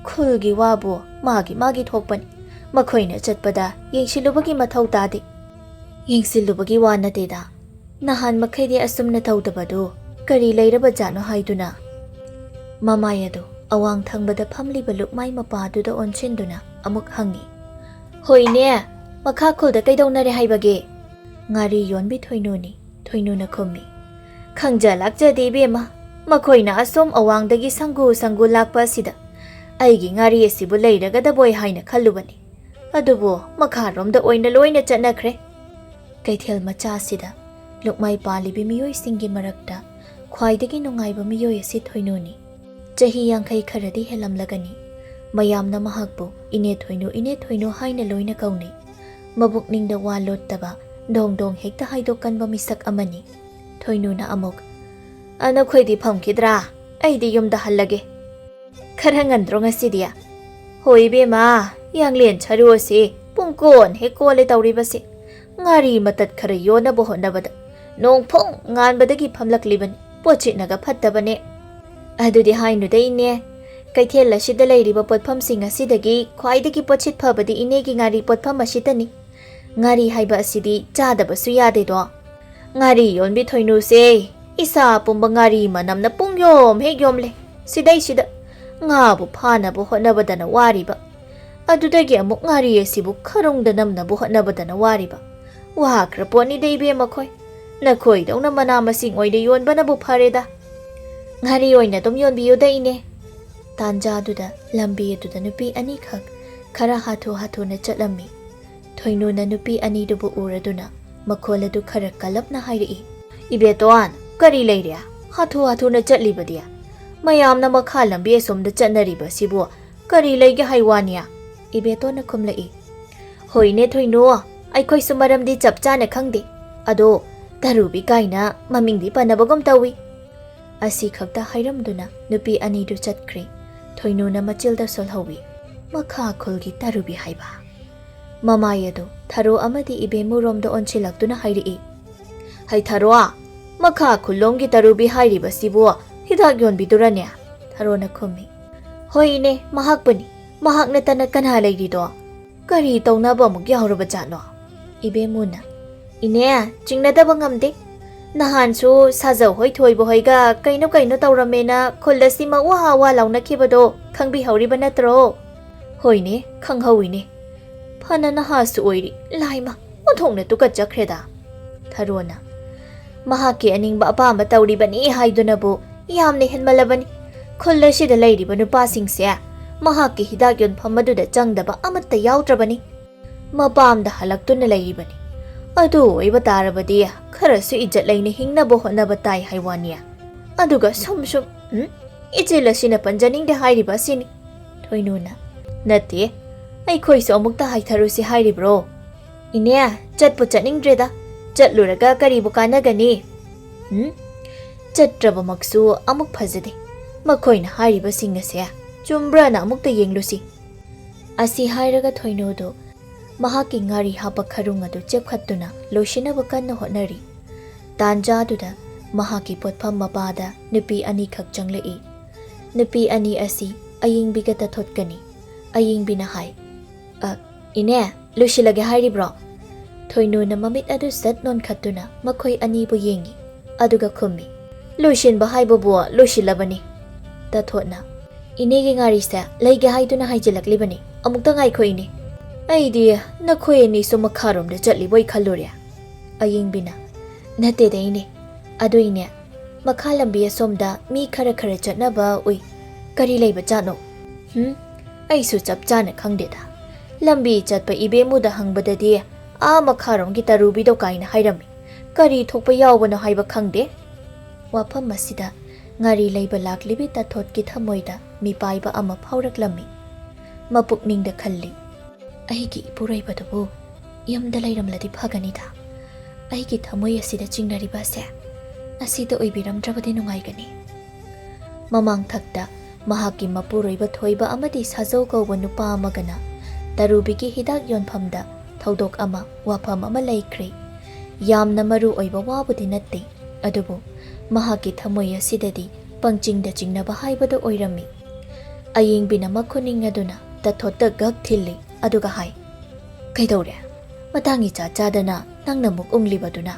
ꯈꯨꯜꯒꯤ ꯋꯥꯕꯨ ꯃꯥꯒꯤ ꯊꯣꯛꯄꯅꯤ, ꯃꯈꯣꯏꯅ ꯆꯠꯄꯗ ꯌꯦꯡꯁꯤꯜꯂꯨꯕꯒꯤ ꯃꯊꯧ ꯇꯥꯗꯦ꯫ ꯌꯦꯡꯁꯤꯜꯂꯨꯕꯒꯤ ꯋꯥ ꯅꯠꯇꯦꯗ ꯅꯍꯥꯟ ꯃꯈꯩꯗꯤ ꯑꯁꯨꯝꯅ ꯇꯧꯗꯕꯗꯨ ꯀꯔꯤ ꯂꯩꯔꯕꯖꯥꯠꯅꯣ ꯍꯥꯏꯗꯨꯅ ꯃꯃꯥꯏ ꯑꯗꯨ ꯑꯋꯥꯡ ꯊꯪꯕꯗ ꯐꯝꯂꯤꯕ ꯂꯨꯛꯃꯥꯏ ꯃꯄꯥꯗꯨꯗ ꯑꯣꯟꯁꯤꯟꯗꯨꯅ ꯑꯃꯨꯛ ꯍꯪꯉꯤ ꯍꯣꯏꯅꯦ ꯃꯈꯥ ꯈꯨꯜꯗ ꯀꯩꯗꯧꯅꯔꯦ ꯍꯥꯏꯕꯒꯦ ꯉꯥꯔꯤ ꯌꯣꯟꯕꯤ ꯊꯣꯏꯅꯨꯅꯤ ꯊꯣꯏꯅꯨꯅ ꯈꯨꯝꯃꯤ ꯈꯪꯖ ꯂꯥꯛꯆꯗꯦ ꯏꯕꯦꯝꯃ ꯃꯈꯣꯏꯅ ꯑꯁꯣꯝ ꯑꯋꯥꯡꯗꯒꯤ ꯁꯪꯒꯨ ꯂꯥꯛꯄ ꯑꯁꯤꯗ ꯑꯩꯒꯤ ꯉꯥꯔꯤ ꯑꯁꯤꯕꯨ ꯂꯩꯔꯒꯗꯕꯣꯏ ꯍꯥꯏꯅ ꯈꯜꯂꯨꯕꯅꯤ ꯑꯗꯨꯕꯨ ꯃꯈꯥꯔꯣꯝꯗ ꯑꯣꯏꯅ ꯂꯣꯏꯅ ꯆꯠꯅꯈ꯭ꯔꯦ ꯀꯩꯊꯦꯜ ꯃꯆꯥꯁꯤꯗ ꯂꯨꯛꯃꯥꯏ ꯄꯥꯜꯂꯤꯕ ꯃꯤꯑꯣꯏꯁꯤꯡꯒꯤ ꯃꯔꯛꯇ ꯈ꯭ꯋꯥꯏꯗꯒꯤ ꯅꯨꯡꯉꯥꯏꯕ ꯃꯤꯑꯣꯏ ꯑꯁꯤ ꯊꯣꯏꯅꯨꯅꯤ ꯆꯍꯤ 50 ꯈꯔꯗꯤ ꯍꯦꯜꯂꯝꯂꯒꯅꯤ ꯃꯌꯥꯝꯅ ꯃꯍꯥꯛꯄꯨ ꯏꯅꯦ ꯊꯣꯏꯅꯨ ꯍꯥꯏꯅ ꯂꯣꯏꯅ ꯀꯧꯅꯩ ꯃꯕꯨꯛꯅꯤꯡꯗ ꯋꯥ ꯂꯣꯠꯇꯕ ꯗꯣꯡ ꯍꯦꯛꯇ ꯍꯥꯏꯗꯣꯛꯀꯟꯕ ꯃꯤꯁꯛ ꯑꯃꯅꯤ ꯊꯣꯏꯅꯨꯅ ꯑꯃꯨꯛ ꯅꯈꯣꯏꯗꯤ ꯐꯝꯈꯤꯗ꯭ꯔꯥ ꯑꯩꯗꯤ ꯌꯨꯝꯗ ꯍꯜꯂꯒꯦ ꯈꯔ ꯉꯟꯗ꯭ꯔꯣ ꯉꯁꯤꯗꯤ ꯍꯣꯏ ꯏꯕꯦꯝꯃ ꯌꯥꯡꯂꯦꯟ ꯁꯔꯨ ꯑꯁꯤ ꯄꯨꯡꯀꯣꯟ ꯍꯦꯛ ꯀꯣꯜꯂꯦ ꯇꯧꯔꯤꯕꯁꯤ ꯉꯥꯔꯤ ꯃꯇꯠ ꯈꯔ ꯌꯣꯟꯅꯕ ꯍꯣꯠꯅꯕꯗ ꯅꯣꯡꯐꯣꯡ ꯉꯥꯟꯕꯗꯒꯤ ꯐꯝꯂꯛꯂꯤꯕꯅꯤ ꯄꯣꯠꯆꯤꯠꯅꯒ ꯐꯠꯇꯕꯅꯦ ꯑꯗꯨꯗꯤ ꯍꯥꯏꯅꯨꯗ ꯏꯅꯦ ꯀꯩꯊꯦꯜ ꯑꯁꯤꯗ ꯂꯩꯔꯤꯕ ꯄꯣꯠꯐꯝꯁꯤꯡ ꯑꯁꯤꯗꯒꯤ ꯈ꯭ꯋꯥꯏꯗꯒꯤ ꯄꯣꯠꯆꯤꯠ ꯐꯕꯗꯤ ꯏꯅꯦꯒꯤ ꯉꯥꯔꯤ ꯄꯣꯠꯐꯝ ꯑꯁꯤꯗꯅꯤ ꯉꯥꯔꯤ ꯍꯥꯏꯕ ꯑꯁꯤꯗꯤ ꯆꯥꯗꯕꯁꯨ ꯌꯥꯗꯦꯗꯣ ꯉꯥꯔꯤ ꯌꯣꯟꯕꯤ ꯊꯣꯏꯅꯨꯁꯦ ꯏꯁꯥ ꯄꯨꯝꯕ ꯉꯥꯔꯤ ꯃꯅꯝꯅ ꯄꯨꯡꯌꯣꯝ ꯍꯦꯛ ꯌꯣꯝꯂꯦ ꯁꯤꯗꯩꯁꯤꯗ ꯉꯥꯕꯨ ꯐꯥꯅꯕ ꯍꯣꯠꯅꯕꯗꯅ ꯋꯥꯔꯤꯕ ꯑꯗꯨꯗꯒꯤ ꯑꯃꯨꯛ ꯉꯥꯔꯤ ꯑꯁꯤꯕꯨ ꯈꯔꯨꯡꯗ ꯅꯝꯅꯕ ꯍꯣꯠꯅꯕꯗꯅ ꯋꯥꯔꯤꯕ ꯋꯥꯈ꯭ꯔ ꯄꯣꯠꯅꯤꯗ ꯏꯕꯦꯝꯃꯈꯣꯏ ꯅꯈꯣꯏꯗꯧꯅ ꯃꯅꯥ ꯃꯁꯤꯡ ꯑꯣꯏꯅ ꯌꯣꯟꯕꯅꯕꯨ ꯐꯔꯦꯗ ꯉꯥꯔꯤ ꯑꯣꯏꯅ ꯑꯗꯨꯝ ꯌꯣꯟꯕꯤꯌꯨꯗ ꯏꯅꯦ ꯇꯥꯟꯖꯥꯗꯨꯗ ꯂꯝꯕꯤ ꯑꯗꯨꯗ ꯅꯨꯄꯤ ꯑꯅꯤꯈꯛ ꯈꯔ ꯍꯥꯊꯨ ꯆꯠꯂꯝꯃꯤ ꯊꯣꯏꯅꯨꯅ ꯅꯨꯄꯤ ꯑꯅꯤꯗꯨꯕꯨ ꯎꯔꯗꯨꯅ ꯃꯈꯣꯜ ꯑꯗꯨ ꯈꯔ ꯀꯜꯂꯞꯅ ꯍꯥꯏꯔꯛꯏ ꯏꯕꯦꯇꯣꯟ ꯀꯔꯤ ꯂꯩꯔꯦ ꯍꯥꯊꯨꯅ ꯆꯠꯂꯤꯕꯗꯤ ꯃꯌꯥꯝꯅ ꯃꯈꯥ ꯂꯝꯕꯤ ꯑꯁꯣꯝꯗ ꯆꯠꯅꯔꯤꯕꯁꯤꯕꯨ ꯀꯔꯤ ꯂꯩꯒꯦ ꯍꯥꯏꯋꯥꯅꯤ ꯏꯕꯦꯇꯣꯟꯅ ꯈꯨꯝꯂꯛꯏ ꯍꯣꯏꯅꯦ ꯊꯣꯏꯅꯨ ꯑꯩꯈꯣꯏꯁꯨ ꯃꯔꯝꯗꯤ ꯆꯞ ꯆꯥꯅ ꯈꯪꯗꯦ ꯑꯗꯣ ꯇꯔꯨꯕꯤ ꯀꯥꯏꯅ ꯃꯃꯤꯡꯗꯤ ꯄꯟꯅꯕꯒꯨꯝ ꯇꯧꯏ ꯑꯁꯤ ꯈꯛꯇ ꯍꯥꯏꯔꯝꯗꯨꯅ ꯅꯨꯄꯤ ꯑꯅꯤꯗꯨ ꯆꯠꯈ꯭ꯔꯦ ꯊꯣꯏꯅꯨꯅ ꯃꯆꯤꯜꯗ ꯁꯣꯜꯍꯧꯏ ꯃꯈꯥ ꯈꯨꯜꯒꯤ ꯇꯔꯨꯕꯤ ꯍꯥꯏꯕ ꯃꯃꯥꯏ ꯑꯗꯨ ꯊꯔꯣ ꯑꯃꯗꯤ ꯏꯕꯦꯝꯃꯨꯔꯣꯝꯗ ꯑꯣꯟꯁꯤꯜꯂꯛꯇꯨꯅ ꯍꯥꯏꯔꯛꯏ ꯍꯩ ꯊꯔꯣ ꯃꯈꯥ ꯈꯨꯜꯂꯣꯝꯒꯤ ꯇꯔꯨꯕꯤ ꯍꯥꯏꯔꯤꯕꯁꯤꯕꯨ ꯍꯤꯗꯥꯛ ꯌꯣꯟꯕꯤꯗꯨꯔꯅꯦ ꯊꯔꯣꯅ ꯈꯨꯝꯃꯤ ꯍꯣꯏꯅꯦ ꯃꯍꯥꯛꯄꯨꯅꯤ ꯃꯍꯥꯛ ꯅꯠꯇꯅ ꯀꯅꯥ ꯂꯩꯔꯤꯗꯣ ꯀꯔꯤ ꯇꯧꯅꯕ ꯑꯃꯨꯛ ꯌꯥꯎꯔꯕꯖꯥꯠꯅꯣ ꯏꯕꯦꯝꯃꯨꯅ ꯏꯅꯦ ꯆꯤꯡꯅꯗꯕ ꯉꯝꯗꯦ ꯅꯍꯥꯟꯁꯨ ꯁꯥꯖꯧ ꯍꯣꯏ ꯊꯣꯏꯕ ꯍꯣꯏꯒ ꯀꯩꯅꯣ ꯇꯧꯔꯝꯃꯦꯅ ꯈꯨꯜ ꯑꯁꯤꯃ ꯋꯥ ꯂꯥꯎꯅꯈꯤꯕꯗꯣ ꯈꯪꯕꯤꯍꯧꯔꯤꯕ ꯅꯠꯇ꯭ꯔꯣ ꯍꯣꯏꯅꯦ ꯈꯪꯍꯧꯏꯅꯦ ꯐꯅ ꯅꯍꯥꯁꯨ ꯑꯣꯏꯔꯤ ꯂꯥꯏꯃ ꯑꯣꯟꯊꯣꯛꯅ ꯇꯨꯀꯠꯆꯈ꯭ꯔꯦꯗ ꯊꯔꯣꯅ ꯃꯍꯥꯛꯀꯤ ꯑꯅꯤꯡꯕ ꯑꯄꯥꯝꯕ ꯇꯧꯔꯤꯕꯅꯤ ꯍꯥꯏꯗꯨꯅꯕꯨ ꯌꯥꯝꯅ ꯍꯦꯟꯃꯜꯂꯕꯅꯤ ꯈꯨꯜ ꯑꯁꯤꯗ ꯂꯩꯔꯤꯕ ꯅꯨꯄꯥꯁꯤꯡꯁꯦ ꯃꯍꯥꯛꯀꯤ ꯍꯤꯗꯥꯛ ꯌꯣꯟꯐꯝ ꯑꯗꯨꯗ ꯆꯪꯗꯕ ꯑꯃꯠꯇ ꯌꯥꯎꯗ꯭ꯔꯕꯅꯤ ꯃꯄꯥꯝꯗ ꯍꯜꯂꯛꯇꯨꯅ ꯂꯩꯔꯤꯕꯅꯤ ꯑꯗꯨ ꯑꯣꯏꯕ ꯇꯥꯔꯕꯗꯤ ꯈꯔꯁꯨ ꯏज्ꯖꯠ ꯂꯩꯅ ꯍꯤꯡꯅꯕ ꯍꯣꯠꯅꯕ ꯇꯥꯏ ꯍꯥꯏꯋꯥꯅꯤ ꯑꯗꯨꯒ ꯁꯨꯝ ꯏꯆꯦꯜ ꯑꯁꯤꯅ ꯄꯟꯖꯅꯤꯡꯗꯦ ꯍꯥꯏꯔꯤꯕ ꯑꯁꯤꯅꯤ ꯊꯣꯏꯅꯨꯅ ꯅꯠꯇꯦ ꯑꯩꯈꯣꯏꯁꯨ ꯑꯃꯨꯛꯇ ꯍꯥꯏꯊꯔꯨꯁꯤ ꯍꯥꯏꯔꯤꯕ꯭ꯔꯣ ꯏꯅꯦ ꯆꯠꯄꯨ ꯆꯠꯅꯤꯡꯗ꯭ꯔꯦꯗ ꯆꯠꯂꯨꯔꯒ ꯀꯔꯤꯕꯨ ꯀꯥꯟꯅꯒꯅꯤ ꯆꯠꯇ꯭ꯔꯕꯃꯛꯁꯨ ꯑꯃꯨꯛ ꯐꯖꯗꯦ ꯃꯈꯣꯏꯅ ꯍꯥꯏꯔꯤꯕꯁꯤꯡ ꯑꯁꯦ ꯆꯨꯝꯕ꯭ꯔꯥꯅ ꯑꯃꯨꯛꯇ ꯌꯦꯡꯂꯨꯁꯤ ꯑꯁꯤ ꯍꯥꯏꯔꯒ ꯊꯣꯏꯅꯨꯗꯨ ꯃꯍꯥꯛꯀꯤ ꯉꯥꯔꯤ ꯍꯥꯞꯄ ꯈꯔꯨꯡ ꯑꯗꯨ ꯆꯦꯞꯈꯠꯇꯨꯅ ꯂꯣꯏꯁꯤꯟꯅꯕ ꯀꯟꯅ ꯍꯣꯠꯅꯔꯤ ꯇꯥꯟꯖꯥꯗꯨꯗ ꯃꯍꯥꯛꯀꯤ ꯄꯣꯠꯐꯝ ꯃꯄꯥꯗ ꯅꯨꯄꯤ ꯑꯅꯤꯈꯛ ꯆꯪꯂꯛꯏ ꯅꯨꯄꯤ ꯑꯅꯤ ꯑꯁꯤ ꯑꯌꯤꯡꯕꯤꯒ ꯇꯊꯣꯠꯀꯅꯤ ꯑꯌꯤꯡꯕꯤꯅ ꯍꯥꯏ ꯏꯅꯦ ꯂꯣꯏꯁꯤꯜꯂꯒꯦ ꯍꯥꯏꯔꯤꯕ꯭ꯔꯣ ꯊꯣꯏꯅꯨꯅ ꯃꯃꯤꯠ ꯑꯗꯨ ꯁꯠ ꯅꯣꯟꯈꯠꯇꯨꯅ ꯃꯈꯣꯏ ꯑꯅꯤꯕꯨ ꯌꯦꯡꯉꯤ ꯑꯗꯨꯒ ꯈꯨꯝꯃꯤ ꯂꯣꯏꯁꯤꯟꯕ ꯍꯥꯏꯕꯕꯨ ꯂꯣꯏꯁꯤꯜꯂꯕꯅꯤ ꯇꯊꯣꯠꯅ ꯏꯅꯦꯒꯤ ꯉꯥꯔꯤꯁꯦ ꯂꯩꯒꯦ ꯍꯥꯏꯗꯨꯅ ꯍꯥꯏꯖꯤꯜꯂꯛꯂꯤꯕꯅꯤ ꯑꯃꯨꯛꯇ ꯉꯥꯏꯈꯣ ꯏꯅꯦ ꯑꯩꯗꯤ ꯅꯈꯣꯏ ꯑꯅꯤꯁꯨ ꯃꯈꯥꯔꯣꯝꯗ ꯆꯠꯂꯤꯕꯣꯏ ꯈꯜꯂꯨꯔꯦ ꯑꯌꯤꯡꯕꯤꯅ ꯅꯠꯇꯦꯗ ꯏꯅꯦ ꯑꯗꯨ ꯏꯅꯦ ꯃꯈꯥ ꯂꯝꯕꯤ ꯑꯁꯣꯝꯗ ꯃꯤ ꯈꯔ ꯆꯠꯅꯕ ꯎꯏ ꯀꯔꯤ ꯂꯩꯕꯖꯥꯠꯅꯣ ꯑꯩꯁꯨ ꯆꯞ ꯆꯥꯅ ꯈꯪꯗꯦꯗ ꯂꯝꯕꯤ ꯆꯠꯄ ꯏꯕꯦꯝꯃꯨꯗ ꯍꯪꯕꯗꯗꯤ ꯃꯈꯥꯔꯣꯝꯒꯤ ꯇꯔꯨꯕꯤꯗꯣ ꯀꯥꯏꯅ ꯍꯥꯏꯔꯝꯃꯤ ꯀꯔꯤ ꯊꯣꯛꯄ ꯌꯥꯎꯕꯅꯣ ꯍꯥꯏꯕ ꯈꯪꯗꯦ ꯋꯥꯐꯝ ꯑꯁꯤꯗ ꯉꯥꯔꯤ ꯂꯩꯕ ꯂꯥꯛꯂꯤꯕꯤ ꯇꯊꯣꯠꯀꯤ ꯊꯃꯣꯏꯗ ꯃꯤꯄꯥꯏꯕ ꯑꯃ ꯐꯥꯎꯔꯛꯂꯝꯃꯤ ꯃꯄꯨꯛꯅꯤꯡꯗ ꯈꯜꯂꯤ ꯑꯩꯒꯤ ꯏꯄꯨꯔꯣꯏꯕꯗꯨꯕꯨ ꯌꯨꯝꯗ ꯂꯩꯔꯝꯂꯗꯤ ꯐꯒꯅꯤꯗ ꯑꯩꯒꯤ ꯊꯃꯣꯏ ꯑꯁꯤꯗ ꯆꯤꯡꯅꯔꯤꯕ ꯑꯁꯦ ꯑꯁꯤꯗ ꯑꯣꯏꯕꯤꯔꯝꯗ꯭ꯔꯕꯗꯤ ꯅꯨꯡꯉꯥꯏꯒꯅꯤ ꯃꯃꯥꯡꯊꯛꯇ ꯃꯍꯥꯛꯀꯤ ꯃꯄꯨꯔꯣꯏꯕ ꯊꯣꯏꯕ ꯑꯃꯗꯤ ꯁꯥꯖꯧ ꯀꯧꯕ ꯅꯨꯄꯥ ꯑꯃꯒꯅ ꯇꯔꯨꯕꯤꯒꯤ ꯍꯤꯗꯥꯛ ꯌꯣꯟꯐꯝꯗ ꯊꯧꯗꯣꯛ ꯑꯃ ꯋꯥꯐꯝ ꯑꯃ ꯂꯩꯈ꯭ꯔꯦ ꯌꯥꯝꯅ ꯃꯔꯨ ꯑꯣꯏꯕ ꯋꯥꯕꯨꯗꯤ ꯅꯠꯇꯦ ꯑꯗꯨꯕꯨ ꯃꯍꯥꯛꯀꯤ ꯊꯃꯣꯏ ꯑꯁꯤꯗꯗꯤ ꯄꯪꯆꯤꯡꯗ ꯆꯤꯡꯅꯕ ꯍꯥꯏꯕꯗꯨ ꯑꯣꯏꯔꯝꯃꯤ ꯑꯌꯤꯡꯕꯤꯅ ꯃꯈꯨꯅꯤꯡ ꯑꯗꯨꯅ ꯇꯊꯣꯠꯇ ꯒꯛ ꯊꯤꯜꯂꯤ ꯑꯗꯨꯒ ꯍꯥꯏ ꯀꯩꯗꯧꯔꯦ ꯃꯇꯥꯡꯒꯤ ꯆꯥ ꯆꯥꯗꯅ ꯅꯪꯅ ꯃꯨꯛ ꯎꯪꯂꯤꯕꯗꯨꯅ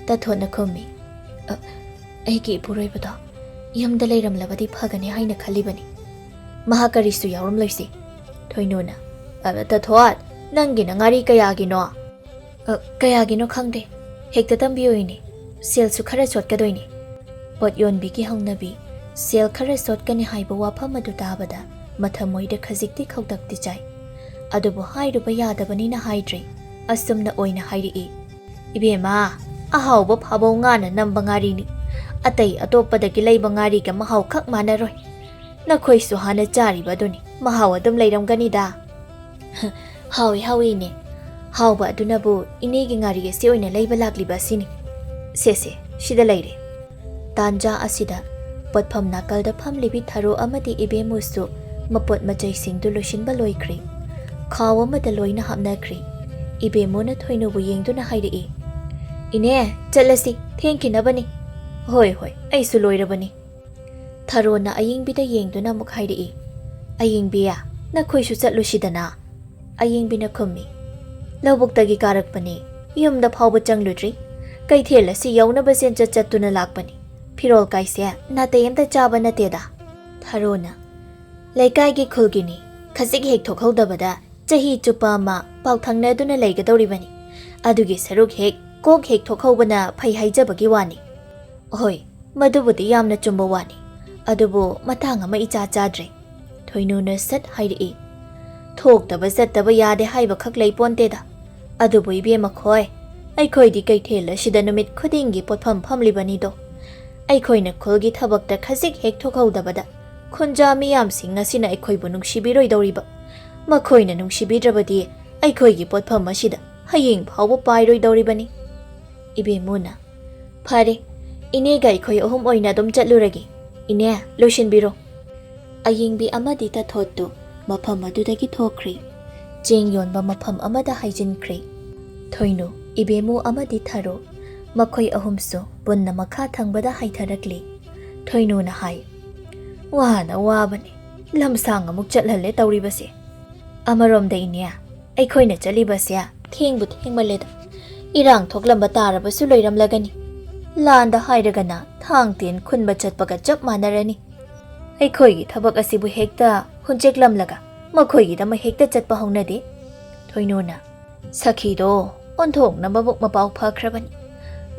ꯇꯊꯣꯠꯅ ꯈꯨꯝꯃꯤ꯫ ꯑꯩꯒꯤ ꯏꯄꯨꯔꯣꯏꯕꯗꯣ ꯌꯨꯝꯗ ꯂꯩꯔꯝꯂꯕꯗꯤ ꯐꯒꯅꯤ ꯍꯥꯏꯅ ꯈꯜꯂꯤꯕꯅꯤ꯫ ꯃꯍꯥꯛ ꯀꯔꯤꯁꯨ ꯌꯥꯎꯔꯝꯂꯣꯏꯁꯤ꯫ ꯊꯣꯏꯅꯨꯅ ꯇꯊꯣꯠ ꯅꯪꯒꯤꯅ ꯉꯥꯔꯤ ꯀꯌꯥꯒꯤꯅꯣ? ꯀꯌꯥꯒꯤꯅꯣ ꯈꯪꯗꯦ, ꯍꯦꯛꯇ ꯇꯝꯕꯤꯌꯨꯅꯦ, ꯁꯦꯜꯁꯨ ꯈꯔ ꯆꯣꯠꯀꯗꯣꯏꯅꯤ꯫ ꯄꯣꯠ ꯌꯣꯟꯕꯤꯒꯤ ꯍꯧꯅꯕꯤ ꯁꯦꯜ ꯈꯔ ꯆꯣꯠꯀꯅꯤ ꯍꯥꯏꯕ ꯋꯥꯐꯝ ꯑꯗꯨ ꯇꯥꯕꯗ ꯃꯊꯃꯣꯏꯗ ꯈꯖꯤꯛꯇꯤ ꯈꯧꯇꯛꯇꯤ ꯆꯥꯏ꯫ ꯑꯗꯨꯕꯨ ꯍꯥꯏꯔꯨꯕ ꯌꯥꯗꯕꯅꯤꯅ ꯍꯥꯏꯗ꯭ꯔꯦ, ꯑꯁꯨꯝꯅ ꯑꯣꯏꯅ ꯍꯥꯏꯔꯛꯏ꯫ ꯏꯕꯦꯝꯃ, ꯑꯍꯥꯎꯕ ꯐꯥꯕꯧ ꯉꯥꯅ ꯅꯝꯕ ꯉꯥꯔꯤꯅꯤ, ꯑꯇꯩ ꯑꯇꯣꯞꯄꯗꯒꯤ ꯂꯩꯕ ꯉꯥꯔꯤꯒ ꯃꯍꯥꯎ ꯈꯛ ꯃꯥꯟꯅꯔꯣꯏ꯫ ꯅꯈꯣꯏꯁꯨ ꯍꯥꯟꯅ ꯆꯥꯔꯤꯕ ꯑꯗꯨꯅꯤ, ꯃꯍꯥꯎ ꯑꯗꯨꯝ ꯂꯩꯔꯝꯒꯅꯤꯗ꯫ ꯍꯥꯎꯏ ꯍꯥꯎꯏꯅꯦ, ꯍꯥꯎꯕ ꯑꯗꯨꯅꯕꯨ ꯏꯅꯦꯒꯤ ꯉꯥꯔꯤ ꯑꯁꯤ ꯑꯣꯏꯅ ꯂꯩꯕ ꯂꯥꯛꯂꯤꯕ ꯑꯁꯤꯅꯤ꯫ ꯁꯦꯁꯦ, ꯁꯤꯗ ꯂꯩꯔꯦ꯫ ꯇꯥꯟꯖꯥ ꯑꯁꯤꯗ ꯄꯣꯠꯐꯝ ꯅꯥꯀꯜꯗ ꯐꯝꯂꯤꯕꯤ ꯊꯔꯣ ꯑꯃꯗꯤ ꯏꯕꯦꯝꯃꯨꯁꯨ ꯃꯄꯣꯠ ꯃꯆꯩꯁꯤꯡꯗꯨ ꯂꯣꯏꯁꯤꯟꯕ ꯂꯣꯏꯈ꯭ꯔꯦ꯫ ꯈꯥꯎ ꯑꯃꯗ ꯂꯣꯏꯅ ꯍꯥꯞꯅꯈ꯭ꯔꯦ꯫ ꯏꯕꯦꯝꯃꯨꯅ ꯊꯣꯏꯅꯨꯕꯨ ꯌꯦꯡꯗꯨꯅ ꯍꯥꯏꯔꯛꯏ꯫ ꯏꯅꯦ, ꯆꯠꯂꯁꯤ, ꯊꯦꯡꯈꯤꯅꯕꯅꯤ꯫ ꯍꯣꯏ ꯍꯣꯏ, ꯑꯩꯁꯨ ꯂꯣꯏꯔꯕꯅꯤ꯫ ꯊꯔꯣꯅ ꯑꯌꯤꯡꯕꯤꯗ ꯌꯦꯡꯗꯨꯅ ꯑꯃꯨꯛ ꯍꯥꯏꯔꯛꯏ꯫ ꯑꯌꯤꯡꯕꯤ, ꯅꯈꯣꯏꯁꯨ ꯆꯠꯂꯨꯁꯤꯗꯅ꯫ ꯑꯌꯤꯡꯕꯤꯅ ꯈꯨꯝꯃꯤ꯫ ꯂꯧꯕꯨꯛꯇꯒꯤ ꯀꯥꯔꯛꯄꯅꯤ, ꯌꯨꯝꯗ ꯐꯥꯎꯕ ꯆꯪꯂꯨꯗ꯭ꯔꯤ꯫ ꯀꯩꯊꯦꯜ ꯑꯁꯤ ꯌꯧꯅꯕ ꯆꯦꯟꯆꯠ ꯆꯠꯇꯨꯅ ꯂꯥꯛꯄꯅꯤ꯫ ꯐꯤꯔꯣꯜ ꯀꯥꯏꯁꯦ ꯅꯥꯇꯩ ꯑꯃꯇ ꯆꯥꯕ ꯅꯠꯇꯦꯗ꯫ ꯊꯔꯣꯅ ꯂꯩꯀꯥꯏꯒꯤ ꯈꯨꯜꯒꯤꯅꯤ, ꯈꯖꯤꯛ ꯍꯦꯛ ꯊꯣꯛꯍꯧꯗꯕꯗ ꯆꯍꯤ ꯆꯨꯞꯄ ꯑꯃ ꯄꯥꯎꯊꯪꯅꯗꯨꯅ ꯂꯩꯒꯗꯧꯔꯤꯕꯅꯤ꯫ ꯑꯗꯨꯒꯤ ꯁꯔꯨꯛ ꯀꯣꯛ ꯍꯦꯛ ꯊꯣꯛꯍꯧꯕꯅ ꯐꯩ ꯍꯥꯏꯖꯕꯒꯤ ꯋꯥꯅꯤ꯫ ꯍꯣꯏ, ꯃꯗꯨꯕꯨꯗꯤ ꯌꯥꯝꯅ ꯆꯨꯝꯕ ꯋꯥꯅꯤ, ꯑꯗꯨꯕꯨ ꯃꯇꯥꯡ ꯑꯃ ꯏꯆꯥ ꯆꯥꯗ꯭ꯔꯦ꯫ ꯊꯣꯏꯅꯨꯅ ꯁꯠ ꯍꯥꯏꯔꯛꯏ꯫ ꯊꯣꯛꯇꯕ ꯆꯠꯇꯕ ꯌꯥꯗꯦ ꯍꯥꯏꯕ ꯈꯛ ꯂꯩ ꯄꯣꯟꯇꯦꯗ꯫ ꯑꯗꯨꯕꯨ ꯏꯕꯦꯝꯃ ꯈꯣꯏ, ꯑꯩꯈꯣꯏꯗꯤ ꯀꯩꯊꯦꯜ ꯑꯁꯤꯗ ꯅꯨꯃꯤꯠ ꯈꯨꯗꯤꯡꯒꯤ ꯄꯣꯠꯐꯝ ꯐꯝꯂꯤꯕꯅꯤꯗꯣ꯫ ꯑꯩꯈꯣꯏꯅ ꯈꯨꯜꯒꯤ ꯊꯕꯛꯇ ꯈꯖꯤꯛ ꯍꯦꯛ ꯊꯣꯛꯍꯧꯗꯕꯗ ꯈꯨꯟꯖꯥ ꯃꯤꯌꯥꯝꯁꯤꯡ ꯑꯁꯤꯅ ꯑꯩꯈꯣꯏꯕꯨ ꯅꯨꯡꯁꯤꯕꯤꯔꯣꯏꯗꯧꯔꯤꯕ꯫ ꯃꯈꯣꯏꯅ ꯅꯨꯡꯁꯤꯕꯤꯗ꯭ꯔꯕꯗꯤ ꯑꯩꯈꯣꯏꯒꯤ ꯄꯣꯠꯐꯝ ꯑꯁꯤꯗ ꯍꯌꯦꯡ ꯐꯥꯎꯕ ꯄꯥꯏꯔꯣꯏꯗꯧꯔꯤꯕꯅꯤ꯫ ꯏꯕꯦꯝꯃꯨꯅ ꯐꯔꯦ, ꯏꯅꯦꯒ ꯑꯩꯈꯣꯏ ꯑꯍꯨꯝ ꯑꯣꯏꯅ ꯑꯗꯨꯝ ꯆꯠꯂꯨꯔꯒꯦ꯫ ꯏꯅꯦ, ꯂꯣꯏꯁꯤꯟꯕꯤꯔꯣ꯫ ꯑꯌꯤꯡꯕꯤ ꯑꯃꯗꯤ ꯇꯊꯣꯠꯇꯨ ꯃꯐꯝ ꯑꯗꯨꯗꯒꯤ ꯊꯣꯛꯈ꯭ꯔꯦ꯫ ꯆꯦꯡ ꯌꯣꯟꯕ ꯃꯐꯝ ꯑꯃꯗ ꯍꯥꯏꯖꯤꯟꯈ꯭ꯔꯦ꯫ ꯊꯣꯏꯅꯨ, ꯏꯕꯦꯝꯃꯨ ꯑꯃꯗꯤ ꯊꯔꯣ, ꯃꯈꯣꯏ ꯑꯍꯨꯝꯁꯨ ꯄꯨꯟꯅ ꯃꯈꯥ ꯊꯪꯕꯗ ꯍꯥꯏꯊꯔꯛꯂꯤ꯫ ꯊꯣꯏꯅꯨꯅ ꯍꯥꯏ꯫ ꯋꯥꯅ ꯋꯥꯕꯅꯤ, ꯂꯝꯁꯥꯡ ꯑꯃꯨꯛ ꯆꯠꯍꯜꯂꯦ ꯇꯧꯔꯤꯕꯁꯦ꯫ ꯑꯃꯔꯣꯝꯗ ꯏꯅꯦ, ꯑꯩꯈꯣꯏꯅ ꯆꯠꯂꯤꯕꯁꯦ ꯊꯦꯡꯕꯨ ꯊꯦꯡꯃꯜꯂꯦꯗ꯫ ꯏꯔꯥꯡ ꯊꯣꯛꯂꯝꯕ ꯇꯥꯔꯕꯁꯨ ꯂꯣꯏꯔꯝꯂꯒꯅꯤ꯫ ꯂꯥꯟꯗ ꯍꯥꯏꯔꯒꯅ ꯊꯥꯡ ꯇꯦꯟ ꯈꯨꯟꯕ ꯆꯠꯄꯒ ꯆꯞ ꯃꯥꯟꯅꯔꯅꯤ꯫ ꯑꯩꯈꯣꯏꯒꯤ ꯊꯕꯛ ꯑꯁꯤꯕꯨ ꯍꯦꯛꯇ ꯍꯨꯟꯆꯦꯛꯂꯝꯂꯒ ꯃꯈꯣꯏꯒꯤꯗꯃꯛ ꯍꯦꯛꯇ ꯆꯠꯄ ꯍꯧꯅꯗꯦ꯫ ꯊꯣꯏꯅꯨꯅ ꯁꯈꯤꯗꯣ ꯑꯣꯟꯊꯣꯛꯅ ꯃꯕꯨꯛ ꯃꯄꯥꯎ ꯐꯈ꯭ꯔꯕꯅꯤ꯫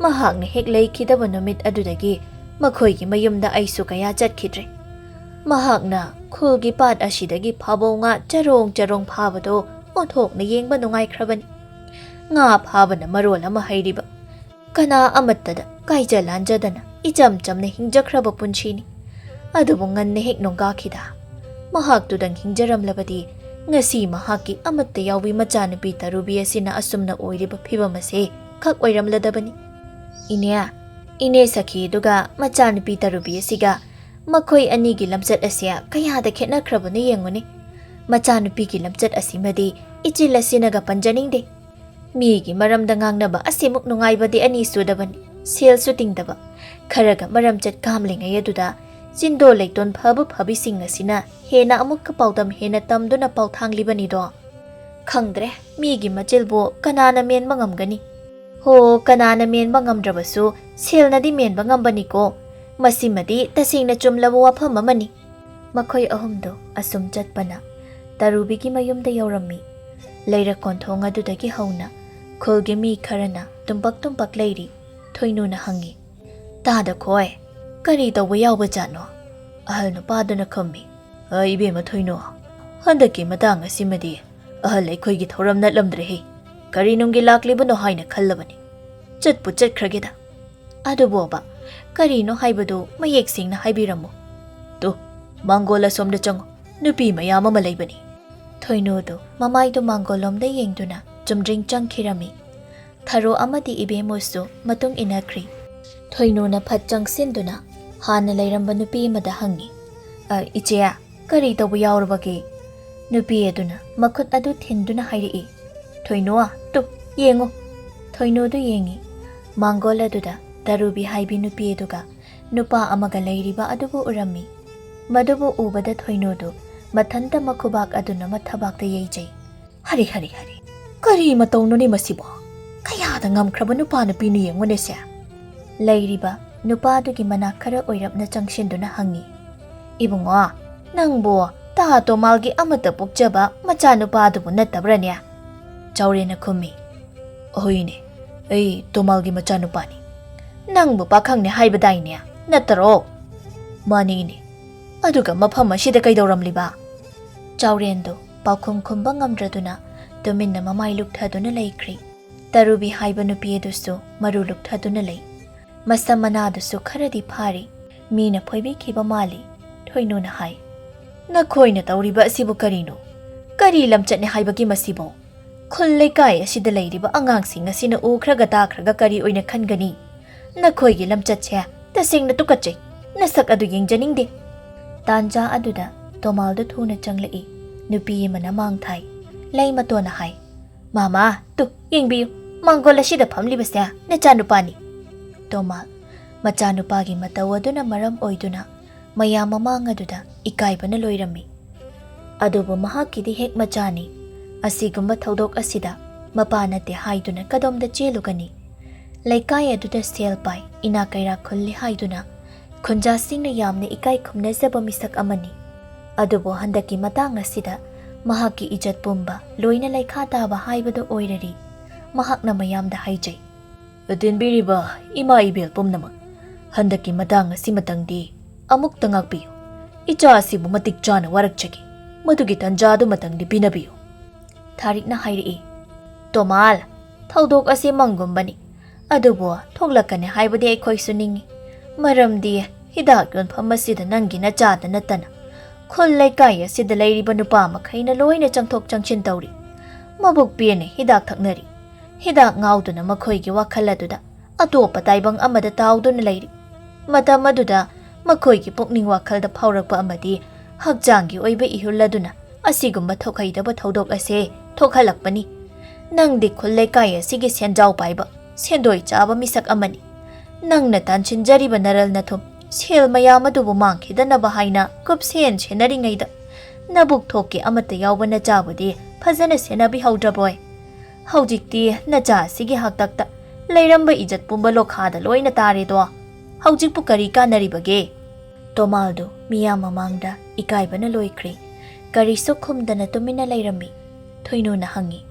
ꯃꯍꯥꯛꯅ ꯍꯦꯛ ꯂꯩꯈꯤꯗꯕ ꯅꯨꯃꯤꯠ ꯑꯗꯨꯗꯒꯤ ꯃꯈꯣꯏꯒꯤ ꯃꯌꯨꯝꯗ ꯑꯩꯁꯨ ꯀꯌꯥ ꯆꯠꯈꯤꯗ꯭ꯔꯦ꯫ ꯃꯍꯥꯛꯅ ꯈꯨꯜꯒꯤ ꯄꯥꯠ ꯑꯁꯤꯗꯒꯤ ꯐꯥꯕꯧ ꯉꯥ ꯆꯔꯣꯡ ꯆꯔꯣꯡ ꯐꯥꯕꯗꯣ ꯑꯣꯟꯊꯣꯛꯅ ꯌꯦꯡꯕ ꯅꯨꯡꯉꯥꯏꯈ꯭ꯔꯕꯅꯤ꯫ ꯉꯥ ꯐꯥꯕꯅ ꯃꯔꯣꯜ ꯑꯃ ꯍꯩꯔꯤꯕ, ꯀꯅꯥ ꯑꯃꯠꯇꯗ ꯀꯥꯏꯖ ꯂꯥꯟꯖꯗꯅ ꯏꯆꯝ ꯆꯝꯅ ꯍꯤꯡꯖꯈ꯭ꯔꯕ ꯄꯨꯟꯁꯤꯅꯤ꯫ ꯑꯗꯨꯕꯨ ꯉꯟꯅ ꯍꯦꯛ ꯅꯣꯡꯒꯥꯈꯤꯗ꯫ ꯃꯍꯥꯛꯇꯨꯗꯪ ꯍꯤꯡꯖꯔꯝꯂꯕꯗꯤ ꯉꯁꯤ ꯃꯍꯥꯛꯀꯤ ꯑꯃꯠꯇ ꯌꯥꯎꯕꯤ ꯃꯆꯥꯅꯨꯄꯤ ꯇꯔꯨꯕꯤ ꯑꯁꯤꯅ ꯑꯁꯨꯝꯅ ꯑꯣꯏꯔꯤꯕ ꯐꯤꯕꯝ ꯑꯁꯤ ꯈꯛ ꯑꯣꯏꯔꯝꯂꯗꯕꯅꯤ꯫ ꯏꯅꯦ ꯁꯈꯤꯗꯨꯒ ꯃꯆꯥꯅꯨꯄꯤ ꯇꯔꯨꯕꯤ ꯑꯁꯤꯒ ꯃꯈꯣꯏ ꯑꯅꯤꯒꯤ ꯂꯝꯆꯠ ꯑꯁꯤ ꯀꯌꯥꯗ ꯈꯦꯠꯅꯈ꯭ꯔꯕꯅꯣ ꯌꯦꯡꯉꯨꯅꯤ꯫ ꯃꯆꯥꯅꯨꯄꯤꯒꯤ ꯂꯝꯆꯠ ꯑꯁꯤꯃꯗꯤ ꯏꯆꯤꯜ ꯑꯁꯤꯅꯒ ꯄꯟꯖꯅꯤꯡꯗꯦ꯫ ꯃꯤꯒꯤ ꯃꯔꯝꯗ ꯉꯥꯡꯅꯕ ꯑꯁꯤꯃꯨꯛ ꯅꯨꯡꯉꯥꯏꯕꯗꯤ ꯑꯅꯤ ꯁꯨꯗꯕꯅꯤ꯫ ꯁꯦꯜꯁꯨ ꯇꯤꯡꯗꯕ, ꯈꯔꯒ ꯃꯔꯝꯆꯠ ꯀꯥꯝꯂꯤꯉꯩ ꯑꯗꯨꯗ ꯆꯤꯟꯗꯣꯜ ꯂꯩꯇꯣꯟ ꯐꯕ ꯐꯕꯤꯁꯤꯡ ꯑꯁꯤꯅ ꯍꯦꯟꯅ ꯑꯃꯨꯛꯀ ꯄꯥꯎꯗꯝ ꯍꯦꯟꯅ ꯇꯝꯗꯨꯅ ꯄꯥꯎꯊꯥꯡꯂꯤꯕꯅꯤꯗꯣ꯫ ꯈꯪꯗ꯭ꯔꯦ, ꯃꯤꯒꯤ ꯃꯆꯤꯜꯕꯨ ꯀꯅꯥꯅ ꯃꯦꯟꯕ ꯉꯝꯒꯅꯤ? ꯍꯣ, ꯀꯅꯥꯅ ꯃꯦꯟꯕ ꯉꯝꯗ꯭ꯔꯕꯁꯨ ꯁꯦꯜꯅꯗꯤ ꯃꯦꯟꯕ ꯉꯝꯕꯅꯤꯀꯣ꯫ ꯃꯁꯤꯃꯗꯤ ꯇꯁꯦꯡꯅ ꯆꯨꯝꯂꯕ ꯋꯥꯐꯝ ꯑꯃꯅꯤ꯫ ꯃꯈꯣꯏ ꯑꯍꯨꯝꯗꯣ ꯑꯁꯨꯝ ꯆꯠꯄꯅ ꯇꯔꯨꯕꯤꯒꯤ ꯃꯌꯨꯝꯗ ꯌꯧꯔꯝꯃꯤ꯫ ꯂꯩꯔꯛ ꯀꯣꯟꯊꯣꯡ ꯑꯗꯨꯗꯒꯤ ꯍꯧꯅ ꯈꯨꯜꯒꯤ ꯃꯤ ꯈꯔꯅ ꯇꯨꯝꯄꯛ ꯇꯨꯝꯄꯛ ꯂꯩꯔꯤ꯫ ꯊꯣꯏꯅꯨꯅ ꯍꯪꯉꯤ꯫ ꯇꯥꯗ ꯈꯣꯏ, ꯀꯔꯤ ꯇꯧꯕ ꯌꯥꯎꯕꯖꯥꯠꯅꯣ? ꯑꯍꯜ ꯅꯨꯄꯥꯗꯨꯅ ꯈꯨꯝꯃꯤ꯫ ꯏꯕꯦꯝꯃ ꯊꯣꯏꯅꯨ, ꯍꯟꯗꯛꯀꯤ ꯃꯇꯥꯡ ꯑꯁꯤꯃꯗꯤ ꯑꯍꯜ ꯑꯩꯈꯣꯏꯒꯤ ꯊꯧꯔꯝ ꯅꯠꯂꯝꯗ꯭ꯔꯦꯍꯦ꯫ ꯀꯔꯤ ꯅꯨꯡꯒꯤ ꯂꯥꯛꯂꯤꯕꯅꯣ ꯍꯥꯏꯅ ꯈꯜꯂꯕꯅꯤ꯫ ꯆꯠꯄꯨ ꯆꯠꯈ꯭ꯔꯒꯦꯗ꯫ ꯑꯗꯨꯕꯣꯕ ꯀꯔꯤꯅꯣ ꯍꯥꯏꯕꯗꯨ ꯃꯌꯦꯛ ꯁꯦꯡꯅ ꯍꯥꯏꯕꯤꯔꯝꯃꯨ꯫ ꯇꯨ, ꯃꯥꯡꯒꯣꯜ ꯑꯁꯣꯝꯗ ꯆꯪꯉꯨ, ꯅꯨꯄꯤ ꯃꯌꯥꯝ ꯑꯃ ꯂꯩꯕꯅꯤ꯫ ꯊꯣꯏꯅꯨꯗꯨ ꯃꯃꯥꯏꯗꯨ ꯃꯥꯡꯒꯣꯜꯂꯣꯝꯗ ꯌꯦꯡꯗꯨꯅ ꯆꯨꯝꯗ꯭ꯔꯤꯡ ꯆꯪꯈꯤꯔꯝꯃꯤ꯫ ꯊꯔꯣ ꯑꯃꯗꯤ ꯏꯕꯦꯝꯃꯨꯁꯨ ꯃꯇꯨꯡ ꯏꯟꯅꯈ꯭ꯔꯤ꯫ ꯊꯣꯏꯅꯨꯅ ꯐꯠ ꯆꯪꯁꯤꯟꯗꯨꯅ ꯍꯥꯟꯅ ꯂꯩꯔꯝꯕ ꯅꯨꯄꯤ ꯑꯃꯗ ꯍꯪꯉꯤ꯫ ꯏꯆꯦ, ꯀꯔꯤ ꯇꯧꯕ ꯌꯥꯎꯔꯕꯒꯦ? ꯅꯨꯄꯤ ꯑꯗꯨꯅ ꯃꯈꯨꯠ ꯑꯗꯨ ꯊꯤꯟꯗꯨꯅ ꯍꯥꯏꯔꯛꯏ꯫ ꯊꯣꯏꯅꯨ, ꯇꯨ ꯌꯦꯡꯉꯨ꯫ ꯊꯣꯏꯅꯨꯗꯨ ꯌꯦꯡꯉꯤ꯫ ꯃꯥꯡꯒꯣꯜ ꯑꯗꯨꯗ ꯇꯔꯨꯕꯤ ꯍꯥꯏꯕꯤ ꯅꯨꯄꯤ ꯑꯗꯨꯒ ꯅꯨꯄꯥ ꯑꯃꯒ ꯂꯩꯔꯤꯕ ꯑꯗꯨꯕꯨ ꯎꯔꯝꯃꯤ꯫ ꯃꯗꯨꯕꯨ ꯎꯕꯗ ꯊꯣꯏꯅꯨꯗꯨ ꯃꯊꯟꯇ ꯃꯈꯨꯕꯥꯛ ꯑꯗꯨꯅ ꯃꯊꯕꯥꯛꯇ ꯌꯩꯖꯩ꯫ ꯍꯔꯤ ꯍꯔꯤ ꯍꯔꯤ, ꯀꯔꯤ ꯃꯇꯧꯅꯣꯅꯦ ꯃꯁꯤꯕꯣ ꯀꯌꯥꯗ ꯉꯝꯈ꯭ꯔꯕ ꯅꯨꯄꯥ ꯅꯨꯄꯤꯅ ꯌꯦꯡꯉꯨꯅꯦꯁꯦ ꯂꯩꯔꯤꯕ ꯅꯨꯄꯥꯗꯨꯒꯤ ꯃꯅꯥꯛ ꯈꯔ ꯑꯣꯏꯔꯞꯅ ꯆꯪꯁꯤꯟꯗꯨꯅ ꯍꯪꯉꯤ ꯏꯕꯨꯡꯉꯣ ꯅꯪꯕꯨ ꯇꯥ ꯇꯣꯃꯥꯜꯒꯤ ꯑꯃꯠꯇ ꯄꯣꯛꯆꯕ ꯃꯆꯥꯅꯨꯄꯥꯗꯨꯕꯨ ꯅꯠꯇꯕ꯭ꯔꯅꯦ ꯆꯥꯎꯔꯦꯟꯅ ꯈꯨꯝꯃꯤ ꯑꯍꯣꯏꯅꯦ ꯑꯩ ꯇꯣꯃꯥꯜꯒꯤ ꯃꯆꯥꯅꯨꯄꯥꯅꯤ ꯅꯪꯕꯨ ꯄꯥꯈꯪꯅꯦ ꯍꯥꯏꯕꯗꯥꯏꯅꯦ ꯅꯠꯇꯔꯣ ꯃꯥꯅꯤꯅꯦ ꯑꯗꯨꯒ ꯃꯐꯝ ꯑꯁꯤꯗ ꯀꯩꯗꯧꯔꯝꯂꯤꯕ ꯆꯥꯎꯔꯦꯟꯗꯣ ꯄꯥꯎꯈꯨꯝ ꯈꯨꯝꯕ ꯉꯝꯗ꯭ꯔꯗꯨꯅ ꯇꯨꯃꯤꯟꯅ ꯃꯃꯥꯏ ꯂꯨꯛꯊꯗꯨꯅ ꯂꯩꯈ꯭ꯔꯤ ꯇꯔꯨꯕꯤ ꯍꯥꯏꯕ ꯅꯨꯄꯤ ꯑꯗꯨꯁꯨ ꯃꯔꯨ ꯂꯨꯛꯊꯗꯨꯅ ꯂꯩ ꯃꯁꯝ ꯃꯅꯥꯗꯨꯁꯨ ꯈꯔꯗꯤ ꯐꯥꯔꯤ ꯃꯤꯅ ꯐꯣꯏꯕꯤꯈꯤꯕ ꯃꯥꯜꯂꯤ ꯊꯣꯏꯅꯨꯅ ꯍꯥꯏ ꯅꯈꯣꯏꯅ ꯇꯧꯔꯤꯕ ꯑꯁꯤꯕꯨ ꯀꯔꯤꯅꯣ ꯀꯔꯤ ꯂꯝꯆꯠꯅꯦ ꯍꯥꯏꯕꯒꯤ ꯃꯁꯤꯕꯣ ꯈꯨꯜ ꯂꯩꯀꯥꯏ ꯑꯁꯤꯗ ꯂꯩꯔꯤꯕ ꯑꯉꯥꯡꯁꯤꯡ ꯑꯁꯤꯅ ꯎꯈ꯭ꯔꯒ ꯇꯥꯈ꯭ꯔꯒ ꯀꯔꯤ ꯑꯣꯏꯅ ꯈꯟꯒꯅꯤ ꯅꯈꯣꯏꯒꯤ ꯂꯝꯆꯠꯁꯦ ꯇꯁꯦꯡꯅ ꯇꯨꯀꯠꯆꯩ ꯅꯁꯛ ꯑꯗꯨ ꯌꯦꯡꯖꯅꯤꯡꯗꯦ ꯇꯥꯟꯖꯥ ꯑꯗꯨꯗ ꯇꯣꯃꯥꯜꯗꯨ ꯊꯨꯅ ꯆꯪꯂꯛꯏ ꯅꯨꯄꯤ ꯑꯃꯅ ꯃꯥꯡ ꯊꯥꯏ ꯂꯩ ꯃꯇꯣꯟꯅ ꯍꯥꯏ ꯃꯥꯃꯥ ꯇꯨ ꯌꯦꯡꯕꯤꯌꯨ ꯃꯥꯡꯒꯣꯜ ꯑꯁꯤꯗ ꯐꯝꯂꯤꯕꯁꯦ ꯅꯆꯥꯅꯨꯄꯥꯅꯤ ꯇꯣꯃꯥꯜ ꯃꯆꯥꯅꯨꯄꯥꯒꯤ ꯃꯇꯧ ꯑꯗꯨꯅ ꯃꯔꯝ ꯑꯣꯏꯗꯨꯅ ꯃꯌꯥꯝ ꯃꯃꯥꯡ ꯑꯗꯨꯗ ꯏꯀꯥꯏꯕꯅ ꯂꯣꯏꯔꯝꯃꯤ ꯑꯗꯨꯕꯨ ꯃꯍꯥꯛꯀꯤꯗꯤ ꯍꯦꯛ ꯃꯆꯥꯅꯤ ꯑꯁꯤꯒꯨꯝꯕ ꯊꯧꯗꯣꯛ ꯑꯁꯤꯗ ꯃꯄꯥ ꯅꯠꯇꯦ ꯍꯥꯏꯗꯨꯅ ꯀꯗꯣꯝꯗ ꯆꯦꯜꯂꯨꯒꯅꯤ ꯂꯩꯀꯥꯏ ꯑꯗꯨꯗ ꯁꯦꯜ ꯄꯥꯏ ꯏꯅꯥ ꯀꯩꯔꯥꯛ ꯈꯨꯜꯂꯤ ꯍꯥꯏꯗꯨꯅ ꯈꯨꯟꯖꯥꯁꯤꯡꯅ ꯌꯥꯝꯅ ꯏꯀꯥꯏ ꯈꯨꯝꯅꯖꯕ ꯃꯤꯁꯛ ꯑꯃꯅꯤ ꯑꯗꯨꯕꯨ ꯍꯟꯗꯛꯀꯤ ꯃꯇꯥꯡ ꯑꯁꯤꯗ ꯃꯍꯥꯛꯀꯤ ꯏꯖꯠ ꯄꯨꯝꯕ ꯂꯣꯏꯅ ꯂꯩꯈꯥ ꯇꯥꯕ ꯍꯥꯏꯕꯗꯨ ꯑꯣꯏꯔꯔꯤ ꯃꯍꯥꯛꯅ ꯃꯌꯥꯝꯗ ꯍꯥꯏꯖꯩ ꯑꯇꯦꯟꯕꯤꯔꯤꯕ ꯏꯃꯥ ꯏꯕꯦꯜ ꯄꯨꯝꯅꯃꯛ ꯍꯟꯗꯛꯀꯤ ꯃꯇꯥꯡ ꯑꯁꯤꯃꯇꯪꯗꯤ ꯑꯃꯨꯛꯇ ꯉꯥꯛꯄꯤꯌꯨ ꯏꯆꯥ ꯑꯁꯤꯕꯨ ꯃꯇꯤꯛ ꯆꯥꯅ ꯋꯥꯔꯛꯆꯒꯦ ꯃꯗꯨꯒꯤ ꯇꯟꯖꯥꯗꯨꯃꯇꯪꯗꯤ ꯄꯤꯅꯕꯤꯌꯨ ꯊꯥꯔꯤꯛꯅ ꯍꯥꯏꯔꯛꯏ ꯇꯣꯃꯥꯜ ꯊꯧꯗꯣꯛ ꯑꯁꯤ ꯃꯪꯒꯨꯝꯕꯅꯤ ꯑꯗꯨꯕꯨ ꯊꯣꯛꯂꯛꯀꯅꯤ ꯍꯥꯏꯕꯗꯤ ꯑꯩꯈꯣꯏꯁꯨ ꯅꯤꯡꯉꯤ ꯃꯔꯝꯗꯤ ꯍꯤꯗꯥꯛ ꯌꯣꯟꯐꯝ ꯑꯁꯤꯗ ꯅꯪꯒꯤ ꯅꯆꯥꯗ ꯅꯠꯇꯅ ꯈꯨꯜ ꯂꯩꯀꯥꯏ ꯑꯁꯤꯗ ꯂꯩꯔꯤꯕ ꯅꯨꯄꯥ ꯃꯈꯩꯅ ꯂꯣꯏꯅ ꯆꯪꯊꯣꯛ ꯆꯪꯁꯤꯟ ꯇꯧꯔꯤ ꯃꯕꯨꯛ ꯄꯦꯟꯅ ꯍꯤꯗꯥꯛ ꯊꯛꯅꯔꯤ ꯍꯤꯗꯥꯛ ꯉꯥꯎꯗꯨꯅ ꯃꯈꯣꯏꯒꯤ ꯋꯥꯈꯜ ꯑꯗꯨꯗ ꯑꯇꯣꯞꯄ ꯇꯥꯏꯕꯪ ꯑꯃꯗ ꯇꯥꯎꯗꯨꯅ ꯂꯩꯔꯤ ꯃꯇꯝ ꯑꯗꯨꯗ ꯃꯈꯣꯏꯒꯤ ꯄꯨꯛꯅꯤꯡ ꯋꯥꯈꯜꯗ ꯐꯥꯎꯔꯛꯄ ꯑꯃꯗꯤ ꯍꯛꯆꯥꯡꯒꯤ ꯑꯣꯏꯕ ꯏꯍꯨꯜ ꯑꯗꯨꯅ ꯑꯁꯤꯒꯨꯝꯕ ꯊꯣꯛꯍꯩꯗꯕ ꯊꯧꯗꯣꯛ ꯑꯁꯤ ꯊꯣꯛꯍꯜꯂꯛꯄꯅꯤ ꯅꯪꯗꯤ ꯈꯨꯜ ꯂꯩꯀꯥꯏ ꯑꯁꯤꯒꯤ ꯁꯦꯟꯖꯥꯎ ꯄꯥꯏꯕ ꯁꯦꯟꯗꯣꯏ ꯆꯥꯕ ꯃꯤꯁꯛ ꯑꯃꯅꯤ ꯅꯪꯅ ꯇꯥꯟꯁꯤꯟꯖꯔꯤꯕ ꯅꯔꯜ ꯅꯊꯨꯝ ꯁꯦꯜ ꯃꯌꯥꯝ ꯑꯗꯨꯕꯨ ꯃꯥꯡꯈꯤꯗꯅꯕ ꯍꯥꯏꯅ ꯀꯨꯞꯁꯦꯟ ꯁꯦꯟꯅꯔꯤꯉꯩꯗ ꯅꯕꯨꯛ ꯊꯣꯛꯀꯤ ꯑꯃꯠꯇ ꯌꯥꯎꯕ ꯅꯆꯥꯕꯨꯗꯤ ꯐꯖꯅ ꯁꯦꯟꯅꯕꯤꯍꯧꯗ꯭ꯔꯕꯣꯏ ꯍꯧꯖꯤꯛꯇꯤ ꯅꯆꯥ ꯑꯁꯤꯒꯤ ꯍꯥꯛꯇꯛꯇ ꯂꯩꯔꯝꯕ ꯏꯖꯠ ꯄꯨꯝꯕ ꯂꯣꯈꯥꯗ ꯂꯣꯏꯅ ꯇꯥꯔꯦꯗꯣ ꯍꯧꯖꯤꯛꯄꯨ ꯀꯔꯤ ꯀꯥꯟꯅꯔꯤꯕꯒꯦ ꯇꯣꯃꯥꯜꯗꯨ ꯃꯤꯌꯥꯝ ꯃꯃꯥꯡꯗ ꯏꯀꯥꯏꯕꯅ ꯂꯣꯏꯈ꯭ꯔꯤ ꯀꯔꯤꯁꯨ ꯈꯨꯝꯗꯅ ꯇꯨꯃꯤꯟꯅ ꯂꯩꯔꯝꯃꯤ ꯊꯣꯏꯅꯨꯅ ꯍꯪꯉꯤ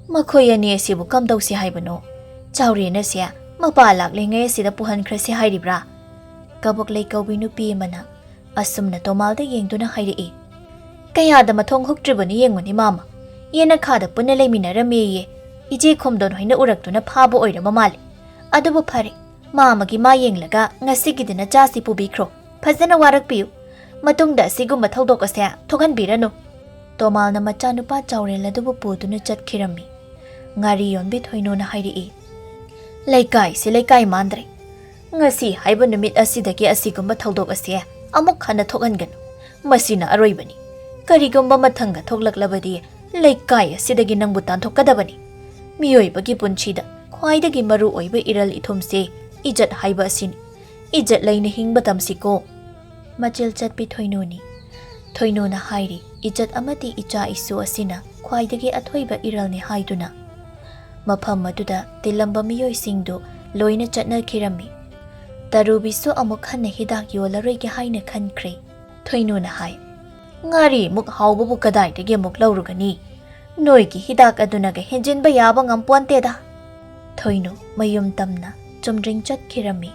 ꯃꯈꯣꯏ ꯑꯅꯤ ꯑꯁꯤꯕꯨ ꯀꯝꯗꯧꯁꯤ ꯍꯥꯏꯕꯅꯣ ꯆꯥꯎꯔꯦꯟ ꯑꯁꯤ ꯃꯄꯥ ꯂꯥꯛꯂꯤꯉꯩ ꯑꯁꯤꯗ ꯄꯨꯍꯟꯈ꯭ꯔꯁꯤ ꯍꯥꯏꯔꯤꯕ꯭ꯔꯥ ꯀꯕꯣꯛ ꯂꯩꯀꯧꯕꯤ ꯅꯨꯄꯤ ꯑꯃꯅ ꯑꯁꯨꯝꯅ ꯇꯣꯃꯥꯜꯗ ꯌꯦꯡꯗꯨꯅ ꯍꯥꯏꯔꯛꯏ ꯀꯌꯥꯗ ꯃꯊꯣꯡ ꯍꯨꯛꯇ꯭ꯔꯤꯕꯅꯤ ꯌꯦꯡꯉꯨꯅꯤ ꯃꯥꯃ ꯌꯦꯅꯈꯥꯗ ꯄꯨꯟꯅ ꯂꯩꯃꯤꯟꯅꯔꯝꯃꯦꯌꯦ ꯏꯆꯦ ꯈꯣꯝꯗꯣꯟ ꯍꯣꯏꯅ ꯎꯔꯛꯇꯨꯅ ꯐꯥꯕ ꯑꯣꯏꯔꯕ ꯃꯥꯜꯂꯤ ꯑꯗꯨꯕꯨ ꯐꯔꯦ ꯃꯥꯃꯒꯤ ꯃꯥ ꯌꯦꯡꯂꯒ ꯉꯁꯤꯒꯤꯗꯤ ꯅꯆꯥꯁꯤ ꯄꯨꯕꯤꯈ꯭ꯔꯣ ꯐꯖꯅ ꯋꯥꯔꯛꯄꯤꯌꯨ ꯃꯇꯨꯡꯗ ꯑꯁꯤꯒꯨꯝꯕ ꯊꯧꯗꯣꯛ ꯑꯁꯦ ꯊꯣꯛꯍꯟꯕꯤꯔꯅꯨ ꯇꯣꯃꯥꯜꯅ ꯃꯆꯥꯅꯨꯄꯥ ꯆꯥꯎꯔꯦꯜ ꯑꯗꯨꯕꯨ ꯄꯨꯗꯨꯅ ꯆꯠꯈꯤꯔꯝꯃꯤ ꯉꯥꯔꯤ ꯌꯣꯟꯕꯤ ꯊꯣꯏꯅꯨꯅ ꯍꯥꯏꯔꯛꯏ ꯂꯩꯀꯥꯏꯁꯤ ꯂꯩꯀꯥꯏ ꯃꯥꯟꯗ꯭ꯔꯦ ꯉꯁꯤ ꯍꯥꯏꯕ ꯅꯨꯃꯤꯠ ꯑꯁꯤꯗꯒꯤ ꯑꯁꯤꯒꯨꯝꯕ ꯊꯧꯗꯣꯛ ꯑꯁꯤ ꯑꯃꯨꯛ ꯍꯟꯅ ꯊꯣꯛꯍꯟꯒꯅꯨ ꯃꯁꯤꯅ ꯑꯔꯣꯏꯕꯅꯤ ꯀꯔꯤꯒꯨꯝꯕ ꯃꯊꯪꯒ ꯊꯣꯛꯂꯛꯂꯕꯗꯤ ꯂꯩꯀꯥꯏ ꯑꯁꯤꯗꯒꯤ ꯅꯪꯕꯨ ꯇꯥꯟꯊꯣꯛꯀꯗꯕꯅꯤ ꯃꯤꯑꯣꯏꯕꯒꯤ ꯄꯨꯟꯁꯤꯗ ꯈ꯭ꯋꯥꯏꯗꯒꯤ ꯃꯔꯨ ꯑꯣꯏꯕ ꯏꯔꯜ ꯏꯊꯨꯝꯁꯦ ꯏꯖꯠ ꯍꯥꯏꯕ ꯑꯁꯤꯅꯤ ꯏꯖꯠ ꯂꯩꯅ ꯍꯤꯡꯕ ꯇꯝꯁꯤꯀꯣ ꯃꯆꯤꯜ ꯆꯠꯄꯤ ꯊꯣꯏꯅꯨꯅꯤ ꯊꯣꯏꯅꯨꯅ ꯍꯥꯏꯔꯤ ꯏꯖꯠ ꯑꯃꯗꯤ ꯏꯆꯥ ꯏꯁꯨ ꯑꯁꯤꯅ ꯈ꯭ꯋꯥꯏꯗꯒꯤ ꯑꯊꯣꯏꯕ ꯏꯔꯜꯅꯤ ꯍꯥꯏꯗꯨꯅ ꯃꯐꯝ ꯑꯗꯨꯗ ꯇꯤꯜꯂꯝꯕ ꯃꯤꯑꯣꯏꯁꯤꯡꯗꯨ ꯂꯣꯏꯅ ꯆꯠꯅꯈꯤꯔꯝꯃꯤ ꯇꯔꯨꯕꯤꯁꯨ ꯑꯃꯨꯛ ꯍꯟꯅ ꯍꯤꯗꯥꯛ ꯌꯣꯜꯂꯔꯣꯏꯒꯦ ꯍꯥꯏꯅ ꯈꯟꯈ꯭ꯔꯦ ꯊꯣꯏꯅꯨꯅ ꯍꯥꯏ ꯉꯥꯔꯤ ꯃꯨꯛ ꯍꯥꯎꯕꯕꯨ ꯀꯗꯥꯏꯗꯒꯤ ꯑꯃꯨꯛ ꯂꯧꯔꯨꯒꯅꯤ ꯅꯣꯏꯒꯤ ꯍꯤꯗꯥꯛ ꯑꯗꯨꯅꯒ ꯍꯦꯟꯖꯤꯟꯕ ꯌꯥꯕ ꯉꯝꯄꯣꯟꯇꯦꯗ ꯊꯣꯏꯅꯨ ꯃꯌꯨꯝ ꯇꯝꯅ ꯆꯨꯝꯗ꯭ꯔꯤꯡ ꯆꯠꯈꯤꯔꯝꯃꯤ